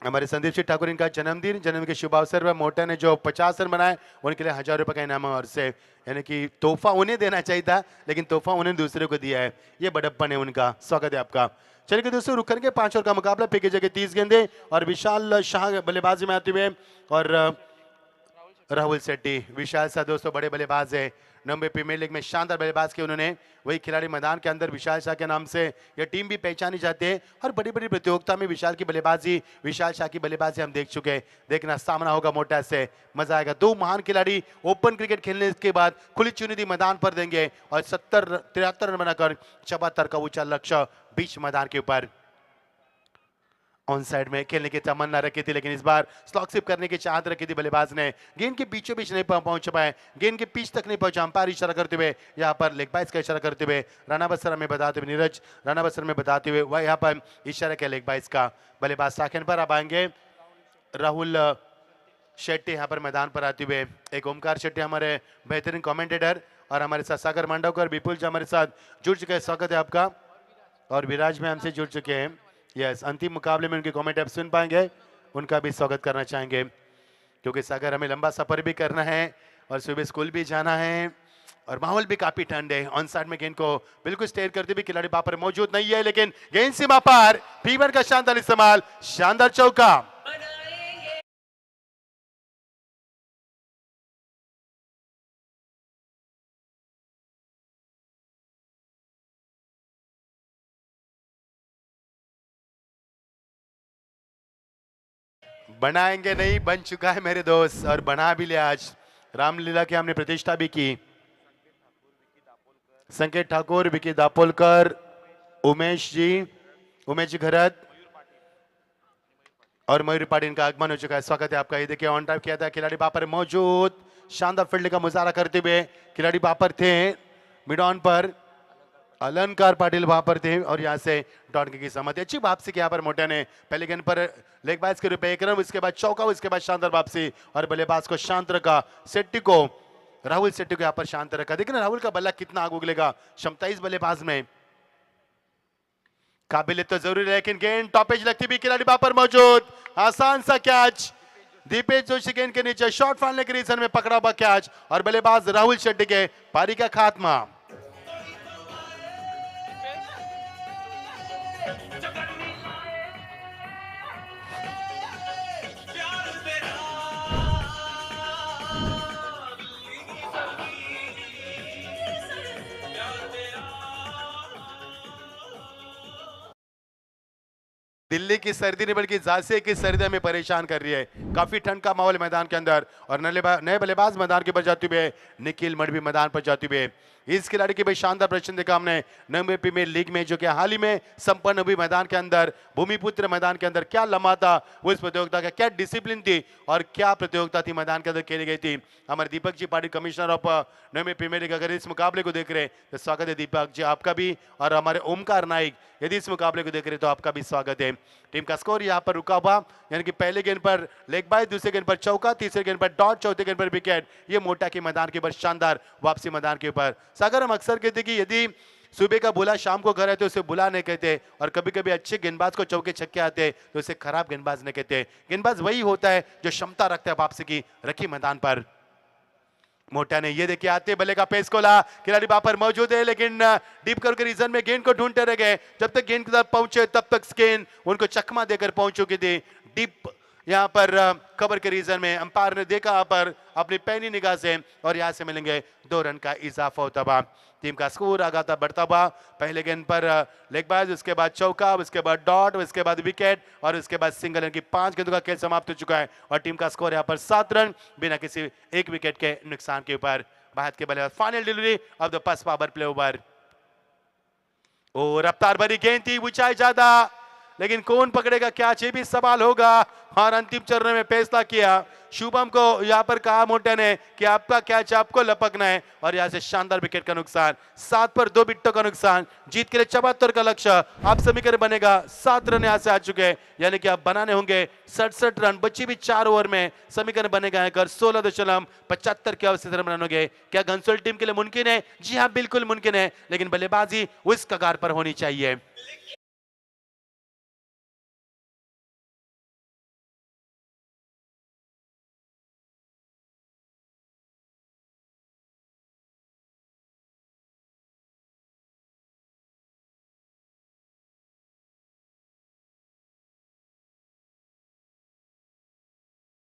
हमारे संदीप सिंह ठाकुर, इनका जन्मदिन के शुभ अवसर पर मोटा ने जो 50 रन बनाए उनके लिए 1000 रुपए का इनाम और से, यानी कि तोहफा उन्हें देना चाहिए था, लेकिन तोहफा उन्हें दूसरे को दिया है। ये बड़प्पन है उनका, स्वागत है आपका। चलिए दोस्तों, रुक करके 5 ओवर का मुकाबला, पीके जगह 30 गेंदे और विशाल शाह बल्लेबाजी में आते हुए और राहुल शेट्टी। विशाल शाह दोस्तों बड़े बल्लेबाज है, नंबर प्रीमियर लीग में शानदार बल्लेबाज के उन्होंने, वही खिलाड़ी मैदान के अंदर विशाल शाह के नाम से यह टीम भी पहचानी जाती है। और बड़ी बड़ी प्रतियोगिता में विशाल की बल्लेबाजी, विशाल शाह की बल्लेबाजी हम देख चुके हैं। देखना सामना होगा मोटा से, मजा आएगा। दो महान खिलाड़ी ओपन क्रिकेट खेलने के बाद खुली चुनिंदी मैदान पर देंगे और 73 रन बनाकर 74 का ऊंचा लक्ष्य बीच मैदान के ऊपर। ऑन साइड में खेलने की तमन्ना रखी थी, लेकिन इस बार स्लॉग स्लिप करने की चाहत रखी थी बल्लेबाज ने। गेंद के बीचों बीच नहीं पहुंच पाए, गेंद के पिच तक नहीं पहुंचा। अंपायर इशारा करते हुए यहाँ पर लेग बाइस का इशारा करते हुए राणा बसरा में बताते हुए, नीरज राणा बसरा में बताते हुए वह यहाँ पर इशारा किया लेग बाइस का। बल्लेबाज साखन पर अब आएंगे राहुल शेट्टी यहाँ पर मैदान पर आते हुए। एक ओमकार शेट्टी हमारे बेहतरीन कॉमेंटेटर, और हमारे साथ सागर मांडवकर, विपुल जी हमारे साथ जुड़ चुके हैं, स्वागत है आपका। और विराज में हमसे जुड़ चुके हैं, यस। अंतिम मुकाबले में उनके कमेंट आप सुन पाएंगे, उनका भी स्वागत करना चाहेंगे, क्योंकि सागर हमें लंबा सफर भी करना है और सुबह स्कूल भी जाना है और माहौल भी काफी ठंड है। ऑन साइड में गेंद को बिल्कुल स्टेयर करते भी खिलाड़ी वहां पर मौजूद नहीं है, लेकिन गेंद सीमा पार, फीवर का शानदार इस्तेमाल, शानदार चौका। बनाएंगे नहीं, बन चुका है मेरे दोस्त, और बना भी लिया आज। रामलीला की हमने प्रतिष्ठा भी की। संकेत ठाकुर, विकी दापोलकर, उमेश जी घरत और मयूर पाटिल का आगमन हो चुका है, स्वागत है आपका। ये देखिए ऑन टाइप किया था खिलाड़ी वहां पर मौजूद, शानदार फील्ड का मुजाहरा करते हुए खिलाड़ी वहां पर थे। मिड ऑन पर अलंकार पाटिल वहां पर थे और यहां से डॉट की सहमति। अच्छी वापसी की यहाँ पर मोटा ने, पहले गेंद पर लेग बाइस के रूप में 1 रन, उसके बाद चौका, उसके बाद शानदार वापसी और बल्लेबाज को शांत रखा। शेट्टी को, राहुल शेट्टी को यहाँ पर शांत रखा। देखिए राहुल का बल्ला कितना आग उगलेगा, क्षमता इस बल्लेबाज में, काबिलियत तो जरूरी है, लेकिन गेंद टॉपेज लगती भी, खिलाड़ी वहां पर मौजूद, आसान सा कैच। दीपेश जोशी गेंद के नीचे शॉट फाड़ने के रीजन में पकड़ा हुआ कैच और बल्लेबाज राहुल शेट्टी के पारी का खात्मा। दिल्ली की सर्दी नहीं बल्कि झांसी की सर्दी हमें परेशान कर रही है। काफी ठंड का माहौल मैदान के अंदर और नए बल्लेबाज मैदान के ऊपर जाते हुए, निखिल मडवी मैदान पर जाते हुए। इस खिलाड़ी के भाई शानदार प्रदर्शन देखा हमने नंबर प्रीमियर लीग में, जो कि हाल ही में संपन्न हुई मैदान के अंदर, भूमिपुत्र मैदान के अंदर। क्या लम्हा था वो इस प्रतियोगिता का, क्या डिसिप्लिन थी और क्या प्रतियोगिता थी मैदान के अंदर खेली गई थी। हमारे Deepak ji Patil, commissioner of number premier league, अगर इस मुकाबले को देख रहे हैं तो स्वागत है दीपक जी आपका भी, और हमारे ओमकार नाइक यदि इस मुकाबले को देख रहे हैं तो आपका भी स्वागत है। टीम का स्कोर यहाँ पर रुका हुआ, यानी कि पहले गेंद पर लेग बाइस, दूसरे गेंद पर चौका, तीसरे गेंद पर डॉट, चौथे गेंद पर विकेट। ये मोटा के मैदान के ऊपर शानदार वापसी मैदान के ऊपर। सागर हम अक्सर कहते कि यदि सुबह का बुला शाम को घर आते तो उसे बुला नहीं कहते, और कभी कभी अच्छे गेंदबाज को चौके छक्के आते तो उसे खराब गेंदबाज नहीं कहते। गेंदबाज वही होता है जो क्षमता रखता है वापसी की, रखी मैदान पर। मोटा ने ये देखिए आते बल्ले का पेस खोला, खिलाड़ी वहां पर मौजूद है, लेकिन डीप करके रीजन में गेंद को ढूंढते रह गए। जब तक गेंद की तरफ पहुंचे तब तक गेंद उनको चकमा देकर पहुंच चुकी थी। डीप यहाँ पर खबर के रीजन में अंपायर ने देखा यहाँ पर अपनी पैनी निगाह से और यहाँ से मिलेंगे 2 रन का इजाफा होता हुआ। टीम का स्कोर आगाता बढ़ता हुआ। पहले गेंद पर लेग बाज, उसके बाद चौका, उसके बाद डॉट, उसके बाद विकेट और उसके बाद सिंगल। रन की 5 गेंदों का खेल समाप्त हो चुका है और टीम का स्कोर यहाँ पर 7 रन बिना किसी एक विकेट के नुकसान के ऊपर। भारत के बल्लेबाज final delivery of the first power play over. और रफ्तार भरी गेंद थी, ऊंचाई ज्यादा, लेकिन कौन पकड़ेगा क्या, ये भी सवाल होगा। और अंतिम चरण में फैसला किया शुभम को, यहाँ पर कहा मोटे ने कि आपका कैच आपको लपकना है और यहाँ से शानदार विकेट का नुकसान। 7 पर 2 विकेटों का नुकसान। जीत के लिए 74 का लक्ष्य। आप समीकरण बनेगा 7 रन यहाँ से आ चुके हैं, यानी कि आप बनाने होंगे 67 रन। बची भी 4 ओवर में समीकरण बनेगा अगर 16.75 के अवसर रन होंगे। क्या घनसोल टीम के लिए मुमकिन है? जी हाँ, बिल्कुल मुमकिन है, लेकिन बल्लेबाजी उस कगार पर होनी चाहिए।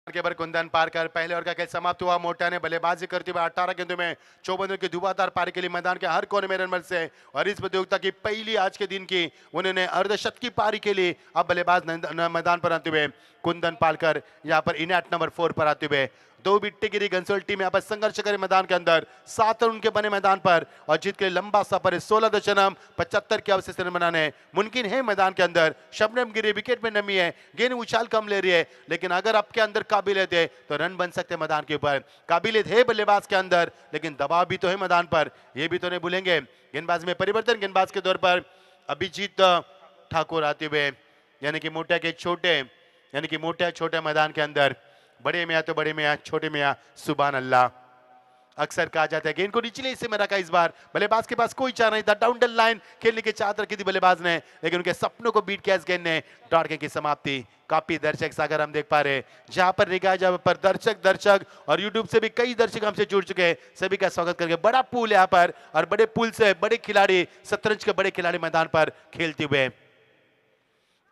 के पर कुंदन पारकर पहले ओवर का खेल समाप्त हुआ। मोटा ने बल्लेबाजी करते हुए 18 गेंदों में 54 की धुआंधार पारी के लिए मैदान के हर कोने में रन से और इस प्रतियोगिता की पहली आज के दिन की उन्होंने अर्धशतकी पारी के लिए अब बल्लेबाज मैदान पर आते हुए कुंदन पालकर यहाँ पर इनएट नंबर 4 पर आते हुए। 2 विकेट गिरी घनसोल टीम यहाँ पर संघर्ष करे मैदान के अंदर। 7 रन उनके बने मैदान पर और जीत के लंबा सफर है। 16.75 के अवसर रन बनाने मुमकिन है मैदान के अंदर। शबनम गिरी, विकेट में नमी है, गेंद उछाल कम ले रही है, लेकिन अगर आपके अंदर काबिलियत है तो रन बन सकते हैं मैदान के ऊपर। काबिलियत है बल्लेबाज के अंदर, लेकिन दबाव भी तो है मैदान पर, ये भी तो नहीं भूलेंगे। गेंदबाज में परिवर्तन, गेंदबाज के तौर पर अभिजीत ठाकुर आते हुए, यानी कि मोटा के छोटे, यानी कि मोटा छोटे मैदान के अंदर। बड़े मियाँ तो बड़े मियाँ, छोटे मियाँ सुभान अल्लाह। अक्सर कहा जाता है गेंद को निचले हिस्से में रखा। इस बार बल्लेबाज के पास कोई चाह नहीं था, डाउन द लाइन खेलने की चाहत रखी थी बल्लेबाज ने, लेकिन उनके सपनों को बीट किया इस गेंद ने। डॉट गेंद की समाप्ति। काफी दर्शक सागर हम देख पा रहे हैं, जहां पर निगाह जहां पर दर्शक और यूट्यूब से भी कई दर्शक हमसे जुड़ चुके हैं, सभी का स्वागत करके। बड़ा पूल यहाँ पर और बड़े पूल से बड़े खिलाड़ी, शतरंज के बड़े खिलाड़ी मैदान पर खेलते हुए।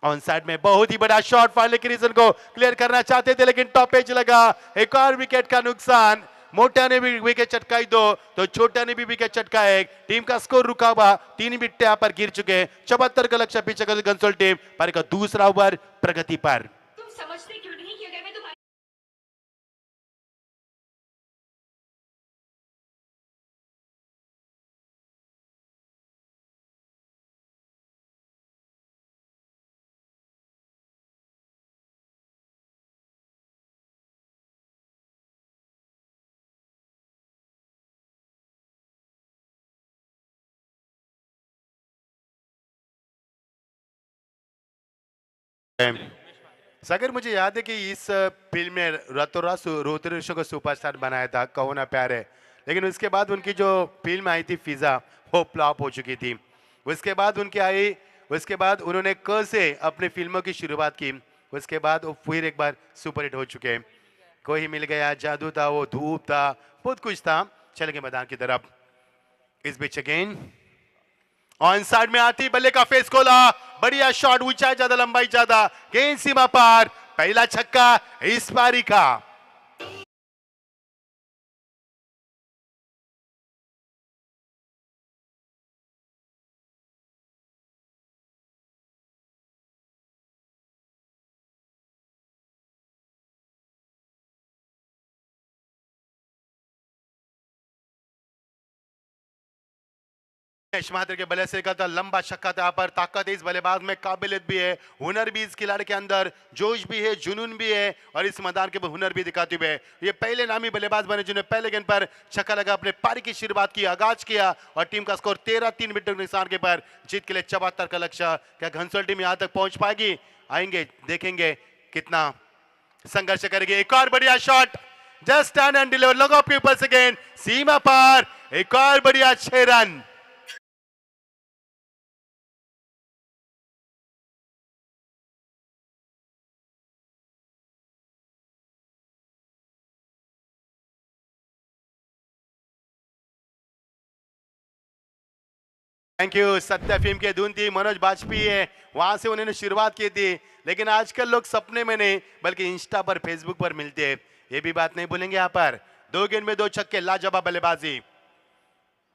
ऑन साइड में बहुत ही बड़ा शॉट, फाइनल के रीजन को क्लियर करना चाहते थे, लेकिन टॉप एज लगा। एक और विकेट का नुकसान। मोटा ने भी विकेट चटकाई 2 तो छोटा ने भी विकेट चटकाया 1। टीम का स्कोर रुका हुआ, 3 विकेट यहाँ पर गिर चुके। 74 का लक्ष्य पीछे कर घनसोल टीम पर का दूसरा ओवर प्रगति पर। तुम समझते क्यों नहीं कि अगर मैं तुम्हारी सागर, मुझे याद है कि इस फिल्म में रातों रात रोहित को सुपरस्टार बनाया था, कहो ना प्यार है, लेकिन उसके बाद उनकी जो फिल्म आई थी फिजा, वो फ्लॉप हो चुकी थी। उसके बाद उनकी आई, उसके बाद उन्होंने क से अपनी फिल्मों की शुरुआत की। उसके बाद वो फिर एक बार सुपरहिट हो चुके। कोई मिल गया, जादू था, वो धूप था, बहुत कुछ था। चल गए मैदान की तरफ। इस बीच अगेन ऑन साइड में आती, बल्ले का फेस खोला, बढ़िया शॉट, ऊंचाई ज्यादा, लंबाई ज्यादा, गेंद सीमा पार। पहला छक्का इस पारी का। मात्र के बल्ले से का था, लंबा छक्का था। यहाँ पर ताकत है इस बल्लेबाज में, काबिलियत भी है, हुनर भी इस खिलाड़ी के अंदर, जोश भी है, जुनून भी है और इस मैदान के हुनर भी दिखाते हुए ये पहले नामी बल्लेबाज बने जिन्होंने पहले गेंद पर छक्का लगा अपने पारी की शुरुआत की, आगाज किया और टीम का स्कोर 13-3 विकेट के नुकसान के पर जीत के लिए 74 का लक्ष्य। क्या घनसोल टीम यहाँ तक पहुंच पाएगी? आएंगे, देखेंगे कितना संघर्ष करेगी। एक और बढ़िया shot, just stand and deliver, long off के ऊपर से गेंद सीमा पार। एक और बढ़िया 6 run. Thank you. Satya film की धुन थी, मनोज बाजपेयी है, वहां से उन्होंने शुरुआत की थी, लेकिन आजकल लोग सपने में नहीं बल्कि इंस्टा पर फेसबुक पर मिलते हैं। ये भी बात नहीं भूलेंगे यहाँ पर। 2 गेंद में 2 छक्के, लाजवाब बल्लेबाजी।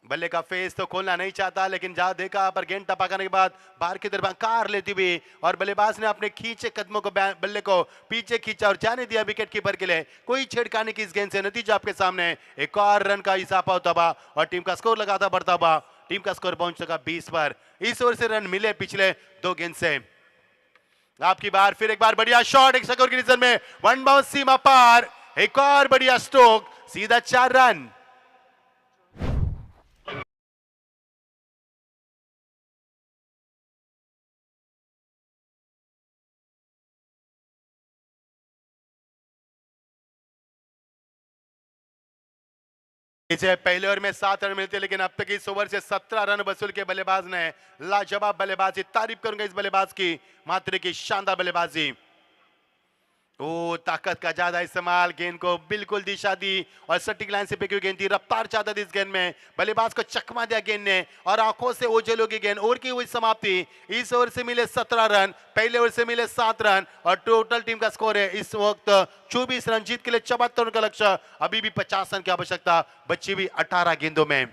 बल्ले का फेस तो खोलना नहीं चाहता, लेकिन जहां देखा पर गेंद टपकाने के बाद बाहर की तरफ कार लेती हुई और बल्लेबाज ने अपने खींचे कदमों को बल्ले को पीछे खींचा और जाने दिया विकेट कीपर के लिए। कोई छेड़खानी की इस गेंद से नतीजा आपके सामने, एक और रन का इजाफा होता हुआ और टीम का स्कोर लगातार बढ़ता हुआ। टीम का स्कोर पहुंच चुका 20 पर। इस ओवर से रन मिले पिछले 2 गेंद से। आपकी बार फिर एक बार बढ़िया शॉट, एक स्कोर की रीजन में 1 बाउंस सीमा पार, एक और बढ़िया स्ट्रोक, सीधा 4 रन। इसे पहले ओवर में 7 रन मिलते, लेकिन अब तक इस ओवर से 17 रन वसूल के बल्लेबाज ने लाजवाब बल्लेबाजी। तारीफ करूंगा इस बल्लेबाज की, मात्रे की शानदार बल्लेबाजी। ओ ताकत का ज्यादा इस्तेमाल, गेंद को बिल्कुल दिशा दी और सटीक लाइन से फेंकी हुई गेंद थी। रफ्तार ज्यादा थी इस गेंद में, बल्लेबाज को चकमा दिया गेंद ने और आंखों से ओझल होगी गेंद। ओवर की हुई समाप्ति। इस ओवर से मिले 17 रन, पहले ओवर से मिले 7 रन और टोटल टीम का स्कोर है इस वक्त 24 रन। जीत के लिए 74 रन का लक्ष्य, अभी भी 50 रन की आवश्यकता बची हुई 18 गेंदों में।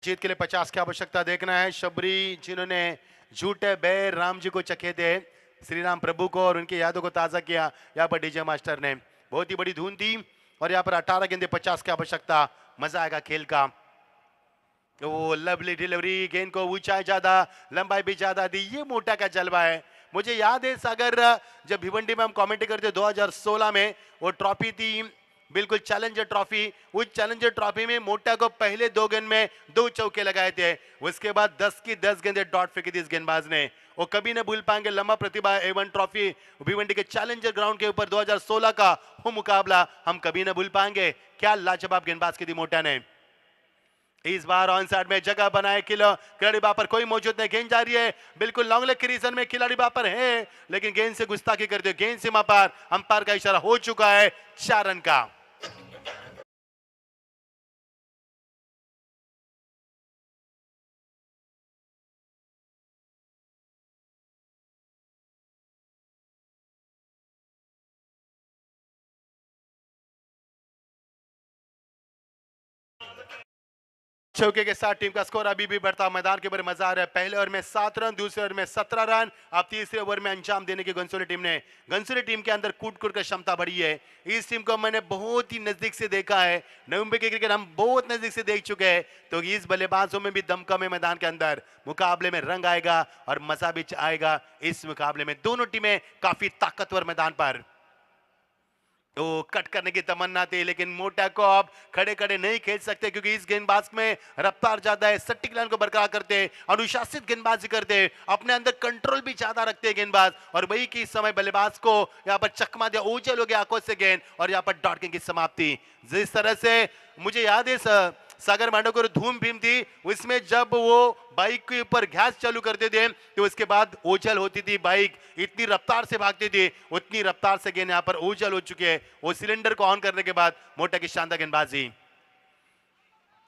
जीत के लिए 50 की आवश्यकता, देखना है शबरी जिन्होंने झूठे बैर राम जी को चखे थे, श्री राम प्रभु को, और उनकी यादों को ताजा किया यहाँ पर डीजे मास्टर ने। बहुत ही बड़ी धुन थी और यहाँ पर 18 गेंदे 50 की आवश्यकता। मजा आएगा खेल का। वो लवली डिलीवरी, गेंद को ऊंचाई ज्यादा, लंबाई भी ज्यादा दी, ये मोटा का जलवा है। मुझे याद है सागर, जब भिवंडी में हम कमेंट करते 2016 में, वो ट्रॉफी थी बिल्कुल चैलेंजर ट्रॉफी। उस चैलेंजर ट्रॉफी में मोटा को पहले 2 गेंद में 2 चौके लगाए थे, उसके बाद 10 की 10 गेंदें डॉट फेंकी थी इस गेंदबाज ने। वो कभी न भूल पाएंगे लंबा प्रतिभा A1 ट्रॉफी भिवंडी के चैलेंजर ग्राउंड के ऊपर 2016 का वो मुकाबला हम कभी न भूल पाएंगे। क्या लाजवाब गेंदबाज की थी मोटा ने। इस बार ऑन साइड में जगह बनाए खिलाड़ी वहां पर कोई मौजूद नहीं, गेंद जा रही है बिल्कुल लॉन्ग लेग के रीजन में, खिलाड़ी वहां पर है लेकिन गेंद से गुस्ताखी करते, गेंद सीमा पार। अंपायर का इशारा हो चुका है 4 रन का। चौके के साथ टीम का स्कोर अभी भी बढ़ता, मैदान के ऊपर मजा आ रहा है। पहले ओवर में 7 रन, दूसरे ओवर में 17 रन। अब तीसरे ओवर में अंजाम देने की घनसोली टीम ने, घनसोली टीम के अंदर कूट कूट कर क्षमता बढ़ी है। इस टीम को मैंने बहुत ही नजदीक से देखा है, नवंबर के क्रिकेट हम बहुत नजदीक से देख चुके हैं। तो इस बल्लेबाजों में भी दमकम है मैदान के अंदर। मुकाबले में रंग आएगा और मजा भी आएगा इस मुकाबले में। दोनों टीमें काफी ताकतवर मैदान पर। तो कट करने की तमन्ना थी, लेकिन मोटा को अब खड़े खड़े नहीं खेल सकते क्योंकि इस गेंदबाज में रफ्तार ज्यादा है, सटीक लाइन को बरकरार करते, अनुशासित गेंदबाजी करते, अपने अंदर कंट्रोल भी ज्यादा रखते हैं गेंदबाज। और वही की समय बल्लेबाज को यहाँ पर चकमा दिया, ओझल हो गया आंखों से गेंद और यहाँ पर डॉट की समाप्ति। जिस तरह से मुझे याद है सागर मांडवकर धूम भीम थी, उसमें जब वो बाइक के ऊपर गैस चालू करते थे तो उसके बाद ओझल होती थी बाइक, इतनी रफ्तार से भागती थी, उतनी रफ्तार से गेंद यहाँ पर ओझल हो चुके हैं। वो सिलेंडर को ऑन करने के बाद मोटा की शानदार गेंदबाजी।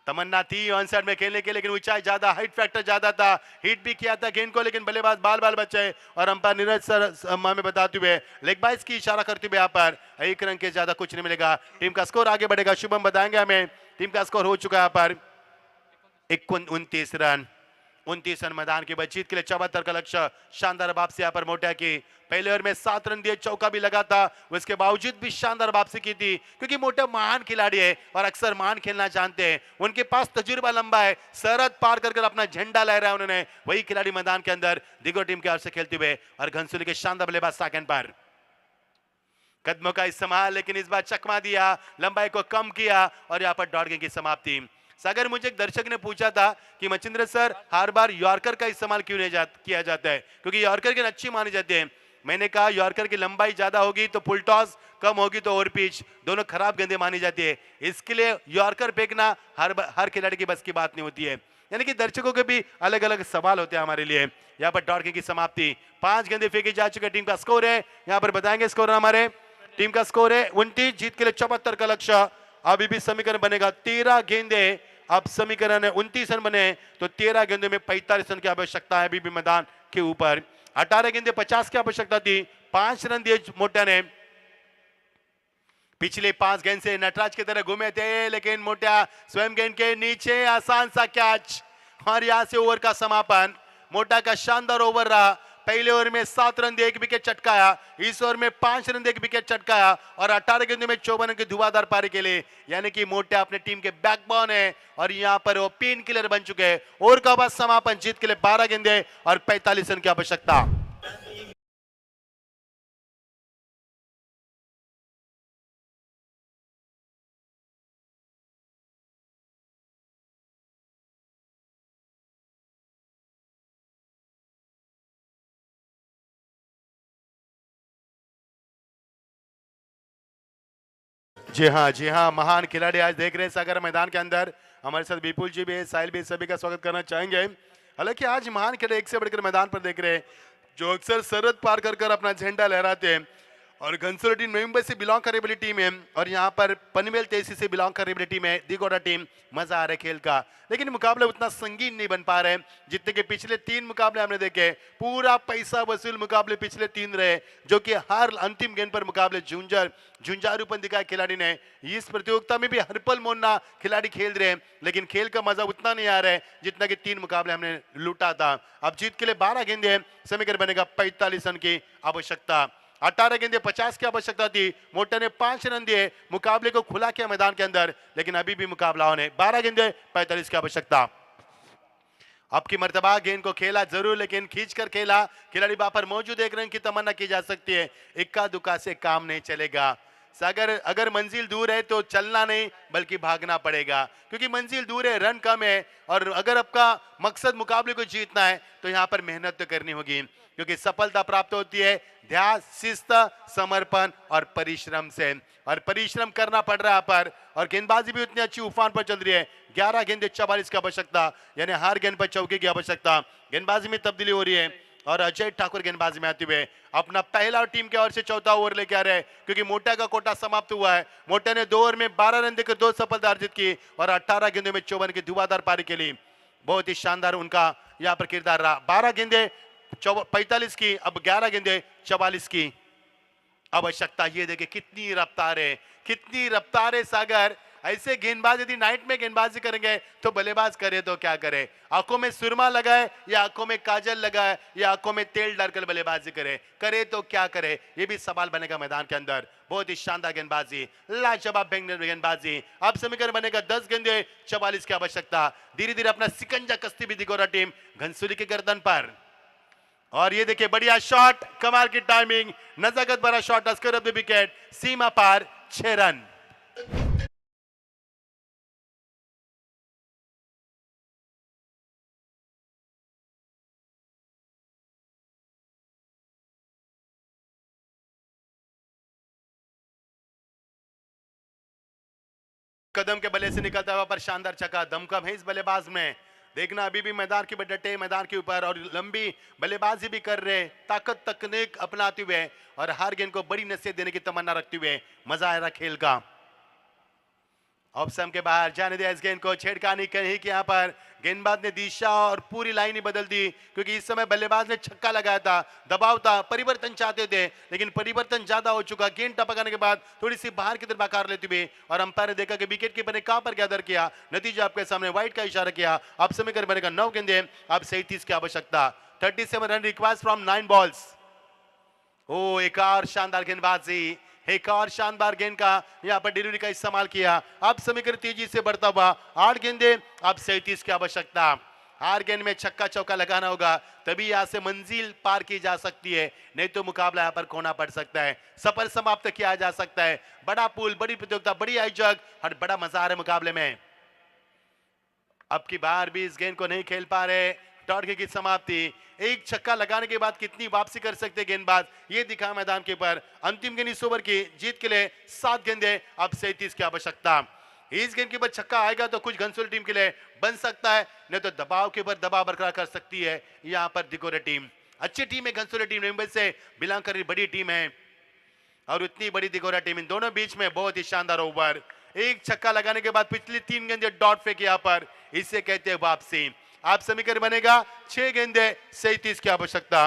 तमन्ना थी ऑन साइड में खेलने के, लेकिन ऊंचाई ज्यादा, हाइट फैक्टर ज्यादा था, हिट भी किया था गेंद को, लेकिन बल्लेबाज बाल बाल बचे और अंपायर नीरज सर में बताते हुए लेग बाइस की इशारा करते हुए यहाँ पर 1 रन के ज्यादा कुछ नहीं मिलेगा। टीम का स्कोर आगे बढ़ेगा, शुभम बताएंगे हमें। टीम का स्कोर हो चुका है यहाँ पर 29 रन। 29 रन मैदान की जीत के लिए 74 का लक्ष्य। शानदार वापसी यहाँ पर मोटा की, पहले ओवर में 7 रन दिए, चौका भी लगा था, उसके बावजूद भी शानदार वापसी की थी क्योंकि मोटा महान खिलाड़ी है और अक्सर महान खेलना जानते हैं। उनके पास तजुर्बा लंबा है, सरहद पार कर अपना झंडा लहराया उन्होंने। वही खिलाड़ी मैदान के अंदर दिगो टीम के ओर से खेलते हुए और घनसोली के शानदार बल्लेबाज सेकंड पर। कदमों का इस्तेमाल, लेकिन इस बार चकमा दिया, लंबाई को कम किया और यहाँ पर डॉट की समाप्ति। सागर, मुझे एक दर्शक ने पूछा था कि मचिंद्र सर हर बार यॉर्कर का इस्तेमाल क्यों नहीं किया जाता है, क्योंकि यॉर्कर गेंद अच्छी मानी जाती है। मैंने कहा यॉर्कर की लंबाई ज्यादा होगी तो फुल टॉस, कम होगी तो ओवर पिच, दोनों खराब गेंदें मानी जाती है। इसके लिए यॉर्कर फेंकना हर खिलाड़ी की बस की बात नहीं होती है। यानी कि दर्शकों के भी अलग अलग सवाल होते हैं हमारे लिए। यहाँ पर डॉट की समाप्ति, 5 गेंदें फेंकी जा चुकी है। टीम का स्कोर है, यहाँ पर बताएंगे स्कोर हमारे टीम का स्कोर है 29, जीत के लिए 74 का लक्ष्य। अभी भी समीकरण बनेगा 13 गेंदे, अब समीकरण है 29 रन बने तो 13 गेंदों में 45 रन की आवश्यकता है अभी भी मैदान के ऊपर। 18 गेंदे 50 की आवश्यकता थी, 5 रन दिए मोटा ने। पिछले 5 गेंद से नटराज की तरह घूमे थे, लेकिन मोटा स्वयं गेंद के नीचे आसान सा कैच और यहां से ओवर का समापन। मोटा का शानदार ओवर रहा। पहले ओवर में 7 रन दे 1 विकेट चटकाया, इस ओवर में 5 रन दे 1 विकेट चटकाया और 18 गेंदों में 54 रन की धुआंधार पारी के लिए। यानी कि मोटा अपने टीम के बैकबोन है और यहां पर वो पेन किलर बन चुके हैं। ओवर का बाद समापन, जीत के लिए 12 गेंदे और 45 रन की आवश्यकता। जी हाँ, महान खिलाड़ी आज देख रहे हैं सागर मैदान के अंदर। हमारे साथ विपुल जी भी है, साहिल भी, सभी का स्वागत करना चाहेंगे। हालांकि आज महान खिलाड़ी एक से बढ़कर मैदान पर देख रहे हैं, जो अक्सर सरहद पार कर कर अपना झंडा लहराते हैं। और घनसोली टीम नवी मुंबई से बिलोंग करने वाली टीम है और यहाँ पर पनवेल तहसील से बिलोंग करने वाली टीम है दिगोड़ा टीम। मजा आ रहा है खेल का, लेकिन मुकाबला उतना संगीन नहीं बन पा रहे जितने के पिछले 3 मुकाबले हमने देखे। पूरा पैसा वसूल मुकाबले पिछले 3 रहे, जो कि हर अंतिम गेंद पर मुकाबले झुंझारूपन दिखाया खिलाड़ी ने। इस प्रतियोगिता में भी हर पल मोड़ना खिलाड़ी खेल रहे हैं, लेकिन खेल का मजा उतना नहीं आ रहा है जितना कि 3 मुकाबले हमने लूटा था। अब जीत के लिए 12 गेंदे, समीकरण बनेगा 45 रन की आवश्यकता। 18 गेंदे 50 की आवश्यकता थी, मोटा ने 5 रन दिए, मुकाबले को खुला किया मैदान के अंदर, लेकिन अभी भी मुकाबला होने 12 गेंदे 45 की आवश्यकता। अब की मर्तबा गेंद को खेला जरूर, लेकिन खींचकर खेला। खिलाड़ी वहां पर मौजूद, एक रन की तमन्ना की जा सकती है, इक्का दुक्का से काम नहीं चलेगा। सागर अगर मंजिल दूर है तो चलना नहीं बल्कि भागना पड़ेगा, क्योंकि मंजिल दूर है, रन कम है, और अगर आपका मकसद मुकाबले को जीतना है तो यहाँ पर मेहनत तो करनी होगी, क्योंकि सफलता प्राप्त होती है ध्यान, शिस्त, समर्पण और परिश्रम से, और परिश्रम करना पड़ रहा है पर। और गेंदबाजी भी उतनी अच्छी उफान पर चल रही है। 11 गेंदे 44 की आवश्यकता, यानी हर गेंद पर चौके की आवश्यकता। गेंदबाजी में तब्दीली हो रही है और अजय ठाकुर गेंदबाजी में आते हुए अपना पहला टीम के ओर से चौथा ओवर लेके आ रहे हैं, क्योंकि मोटा का कोटा समाप्त हुआ है। मोटा ने 2 ओवर में 12 रन देकर 2 सफलता अर्जित की और 18 गेंदों में 54 की धुआंधार पारी के लिए। बहुत ही शानदार उनका यहाँ पर किरदार रहा। 12 गेंदे 45 की, अब 11 गेंदे 44 की आवश्यकता। ये देखिए कितनी रफ्तार है, कितनी रफ्तार है सागर। ऐसे गेंदबाज यदि नाइट में गेंदबाजी करेंगे तो बल्लेबाज करे तो क्या करे, आंखों में सुरमा लगाए या आंखों में काजल लगाए या आंखों में तेल डालकर बल्लेबाजी करे तो क्या करे, ये भी सवाल बनेगा मैदान के अंदर। बहुत ही शानदार गेंदबाजी, लाजवाब गेंदबाजी। अब समीकरण बनेगा 10 गेंदे 44 की आवश्यकता। धीरे धीरे अपना सिकंजा कसती भी दिगोरा टीम घनसूली की गर्दन पर। और ये देखिए बढ़िया शॉट, कमाल की टाइमिंग, नजाकत भरा shot, square off the wicket, सीमा पार 6 रन। कदम के बल्ले से निकलता हुआ पर शानदार छक्का, दमकम है इस बल्लेबाज में। देखना अभी भी मैदान की डटे मैदान के ऊपर और लंबी बल्लेबाजी भी कर रहे, ताकत तकनीक अपनाते हुए और हर गेंद को बड़ी नसीहत देने की तमन्ना रखते हुए। मजा आ रहा खेल का। ऑप्शन के बाहर जाने दिया इस गेंद को, छेड़खानी कहीं कि यहाँ पर गेंदबाज ने दिशा और पूरी लाइन ही बदल दी, क्योंकि इस समय बल्लेबाज ने छक्का लगाया था, दबाव था, परिवर्तन चाहते थे, लेकिन परिवर्तन ज्यादा हो चुका। गेंद टपकाने के बाद थोड़ी सी बाहर की तरफ आकार लेते हुए और अंपायर ने देखा कि विकेट कीपर ने कहां पर गैदर किया, नतीजा आपके सामने वाइड का इशारा किया। अब समीकरण बनेगा 9 गेंदे, अब 37 की आवश्यकता। 37 रन रिक्वायर्स फ्रॉम 9 बॉल्स। ओ एक और शानदार गेंदबाजी, एक और शानदार गेंद का यहां पर डिलीवरी का इस्तेमाल किया। अब समीकरण तेजी से बढ़ता हुआ 8 गेंदे, अब 37 की आवश्यकता। हर गेंद में छक्का चौका लगाना होगा, तभी यहां से मंजिल पार की जा सकती है, नहीं तो मुकाबला यहां पर खोना पड़ सकता है, सफल समाप्त किया जा सकता है। बड़ा पूल, बड़ी प्रतियोगिता, बड़ी आयोजक और बड़ा मजा आ रहा है मुकाबले में। अब की बार भी इस गेंद को नहीं खेल पा रहे डॉट की समाप्ति। एक छक्का लगाने के बाद कितनी वापसी कर सकते गेंदबाज ये दिखा मैदान के ऊपर। अंतिम गेंद इस ओवर की जीत के लिए 7 गेंदे, अब 37 की आवश्यकता। इस गेंद के ऊपर छक्का आएगा तो कुछ घनसोली टीम के लिए बन सकता है, नहीं तो दबाव के ऊपर दबाव बरकरार कर सकती है यहाँ पर दिगोरा टीम। अच्छी टीम है घनसोली टीम, मुंबई से बिलोंग कर रही बड़ी टीम है और उतनी बड़ी दिगोरा टीम। इन दोनों बीच में बहुत ही शानदार ओवर। एक छक्का लगाने के बाद पिछली 3 गेंदे डॉट फेंक यहाँ पर, इसे कहते हैं वापसी। आप समीकरण बनेगा 6 गेंदे 37 की आवश्यकता।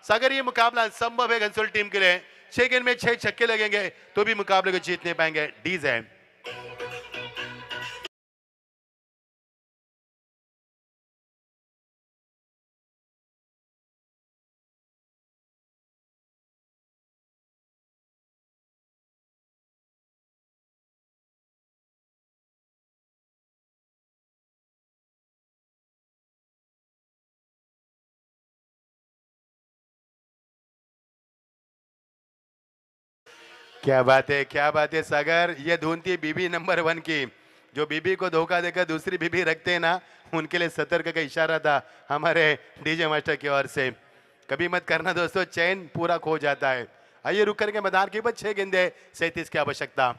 अगर ये मुकाबला संभव है घनसोली टीम के लिए, 6 गेंद में 6 छक्के लगेंगे तो भी मुकाबले को जीतने पाएंगे। डीज है क्या बात है, क्या बात है सागर। ये धुन थी बीबी नंबर 1 की। जो बीबी को धोखा देकर दूसरी बीबी रखते हैं ना, उनके लिए सतर्क का इशारा था हमारे डीजे मास्टर की ओर से। कभी मत करना दोस्तों, चैन पूरा खो जाता है। आइए रुक करके मैदान के ऊपर 6 गेंदे 37 की आवश्यकता।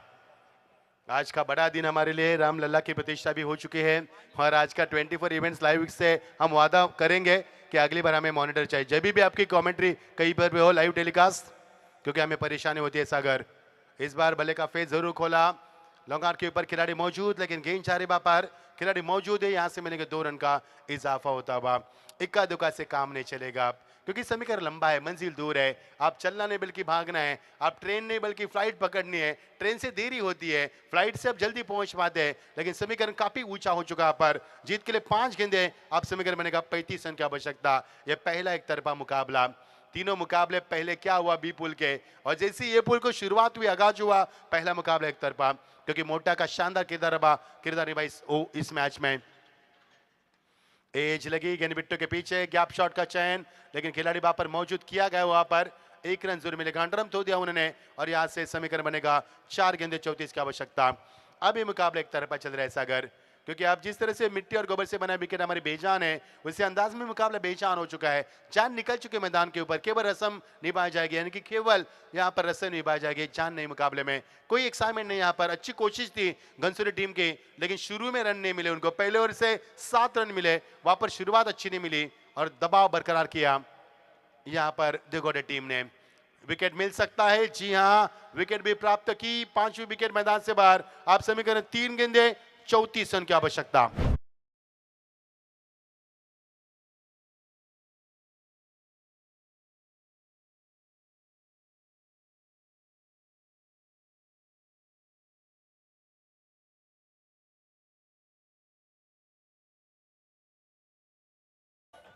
आज का बड़ा दिन हमारे लिए, रामलला की प्रतिष्ठा भी हो चुकी है और आज का 24 इवेंट्स लाइव से हम वादा करेंगे कि अगली बार हमें मॉनिटर चाहिए। जब भी आपकी कमेंट्री कहीं पर भी हो लाइव टेलीकास्ट, क्योंकि हमें परेशानी होती है सागर। इस बार भले का फेस जरूर खोला, लॉन्ग के ऊपर खिलाड़ी मौजूद, लेकिन गेंद चारे पर खिलाड़ी मौजूद है, यहाँ से मिलेंगे 2 रन का इजाफा होता हुआ। इक्का दुक्का से काम नहीं चलेगा क्योंकि समीकरण लंबा है, मंजिल दूर है। आप चलना नहीं बल्कि भागना है, आप ट्रेन नहीं बल्कि फ्लाइट पकड़नी है। ट्रेन से देरी होती है, फ्लाइट से आप जल्दी पहुंच पाते हैं, लेकिन समीकरण काफी ऊंचा हो चुका है। पर जीत के लिए 5 गेंदे, आप समीकरण बनेगा 35 रन की आवश्यकता। यह पहला एक तरफा मुकाबला। तीनों मुकाबले पहले क्या हुआ बी पुल के, और जैसे ये पुल को शुरुआत हुई, आगाज हुआ, पहला मुकाबला एक तरफा, क्योंकि मोटा का शानदार किरदार निभाई इस मैच में। एज लगी गेंदबिट्टो के पीछे, गैप शॉट का चयन, लेकिन खिलाड़ी वहां पर मौजूद किया गया। वहां पर 1 रन जरूर मिलेगा, अंडरम तो दिया उन्होंने, और यहां से समीकरण बनेगा 4 गेंदे 34 की आवश्यकता। अब ये मुकाबला एक तरफा चल रहा है सागर, क्योंकि आप जिस तरह से मिट्टी और गोबर से बना विकेट हमारी बेजान है, उसी अंदाज में मुकाबला बेजान हो चुका है। जान निकल चुके मैदान के ऊपर, केवल रस्म निभाई जाएगी, यानी कि केवल यहाँ पर रस्म निभाई जाएगी, जान नहीं मुकाबले में। कोई एक्साइटमेंट नहीं यहाँ पर। अच्छी कोशिश थी घनसोली टीम की, लेकिन शुरू में रन नहीं मिले उनको। पहले ओवर से 7 रन मिले, वहां पर शुरुआत अच्छी नहीं मिली और दबाव बरकरार किया यहाँ पर दिगोरा टीम ने। विकेट मिल सकता है, जी हाँ, विकेट भी प्राप्त की। 5वीं विकेट मैदान से बाहर। आप समीकरण 3 गेंदे 34 रन की आवश्यकता।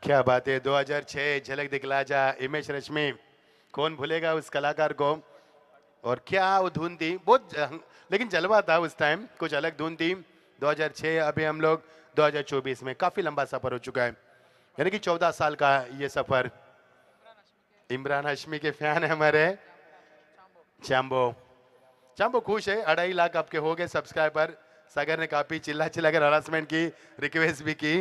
क्या बात है, 2006 झलक दिखला जा, हिमेश रेशमी, कौन भूलेगा उस कलाकार को। और क्या वो धुन थी, बहुत लेकिन जलवा था उस टाइम, कुछ अलग धुन थी। 2006, अभी हम लोग 2024 में, काफी लंबा सफर हो चुका है, यानी कि 14 साल का ये सफर। इमरान हाशमी के फैन है हमारे चांबो। चांबो खुश है, 2.5 लाख आपके हो गए सब्सक्राइबर। सागर ने काफी चिल्ला चिल्ला कर हरासमेंट की, रिक्वेस्ट भी की।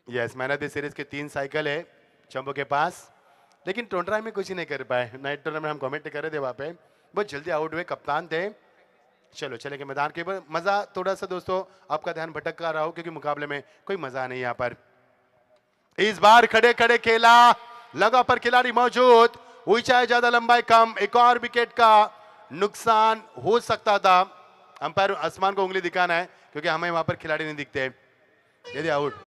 Yes, man of the series K 3 cycle है चंबो के पास, लेकिन टोंडरा में कुछ ही नहीं कर पाए। नाइट टूर्नामेंट हम कमेंट कर रहे थे, वहाँ पे बहुत जल्दी आउट हुए, कप्तान थे। चलो चले के मैदान के ऊपर। मजा थोड़ा सा दोस्तों आपका ध्यान भटक कर रहा हो, क्योंकि मुकाबले में कोई मजा नहीं यहाँ पर। इस बार खड़े खड़े खेला, लगा पर खिलाड़ी मौजूद, ऊंचाई ज्यादा लंबाई कम, एक और विकेट का नुकसान हो सकता था। अंपायर आसमान को उंगली दिखाना है, क्योंकि हमें वहां पर खिलाड़ी नहीं दिखते। यदि आउट,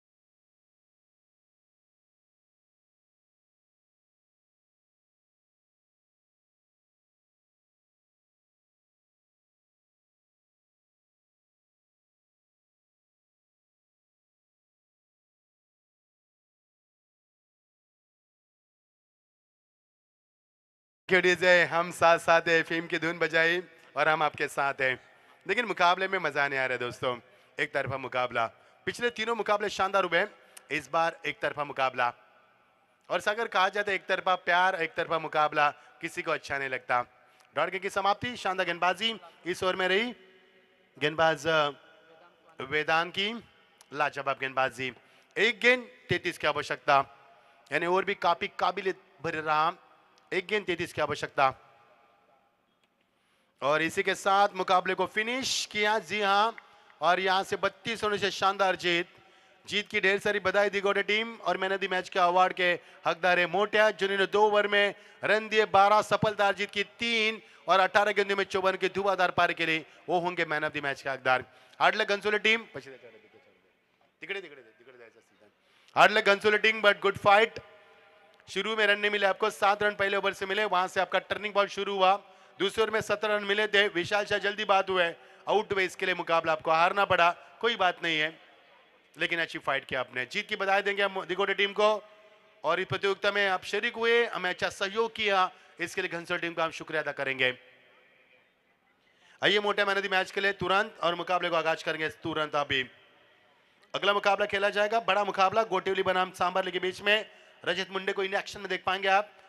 से हम साथ साथ है, फिल्म की धुन बजाई और हम आपके साथ हैं, लेकिन मुकाबले में मजा नहीं आ रहा है दोस्तों। एक तरफा मुकाबला, पिछले तीनों मुकाबले शानदार हुए, इस बार एक तरफा मुकाबला। और सागर कहा जाता है एक तरफा प्यार, एक तरफा मुकाबला किसी को अच्छा नहीं लगता। डॉट की समाप्ति, शानदार गेंदबाजी इस ओवर में रही। गेंदबाज वेदांत की लाजवाब गेंदबाजी। एक गेंद 33 की आवश्यकता, यानी और भी काफी काबिलियत भर रहा। एक गेंद 33 की आवश्यकता, और इसी के साथ मुकाबले को फिनिश किया। जी हां, और यहां से 32 होने से शानदार जीत की ढेर सारी बधाई दी गोटे टीम। और मैन ऑफ द मैच के अवार्ड के हकदार है मोटिया, जिन्होंने 2 ओवर में रन दिए 12, सफलदार जीत की 3 और 18 गेंदों में 54 के धुआंधार पारी के लिए वो होंगे मैन ऑफ द मैच के हकदार। Hard luck Ghansoli team, hard luck Ghansoli team, but good fight. शुरू में रन नहीं मिले आपको, 7 रन पहले ओवर से मिले, वहां से आपका टर्निंग बॉल शुरू हुआ। दूसरे ओवर में 17 रन मिले थे, विशाल शाह जल्दी बात हुए, आउट हुए, इसके लिए मुकाबला आपको हारना पड़ा, कोई बात नहीं है, लेकिन अच्छी फाइट किया आपने। जीत की बधाई देंगे हम दिगोटे टीम को, और इस प्रतियोगिता में आप शरीक हुए, हमें अच्छा सहयोग किया, इसके लिए घनसोल टीम का हम शुक्रिया अदा करेंगे। आइए मोटे मैन ऑफ द मैच के लिए तुरंत और मुकाबले को आगाज करेंगे तुरंत। अभी अगला मुकाबला खेला जाएगा, बड़ा मुकाबला गोटिवली बनाम सांबारली के बीच में। रजत मुंडे को इन एक्शन में देख पाएंगे आप,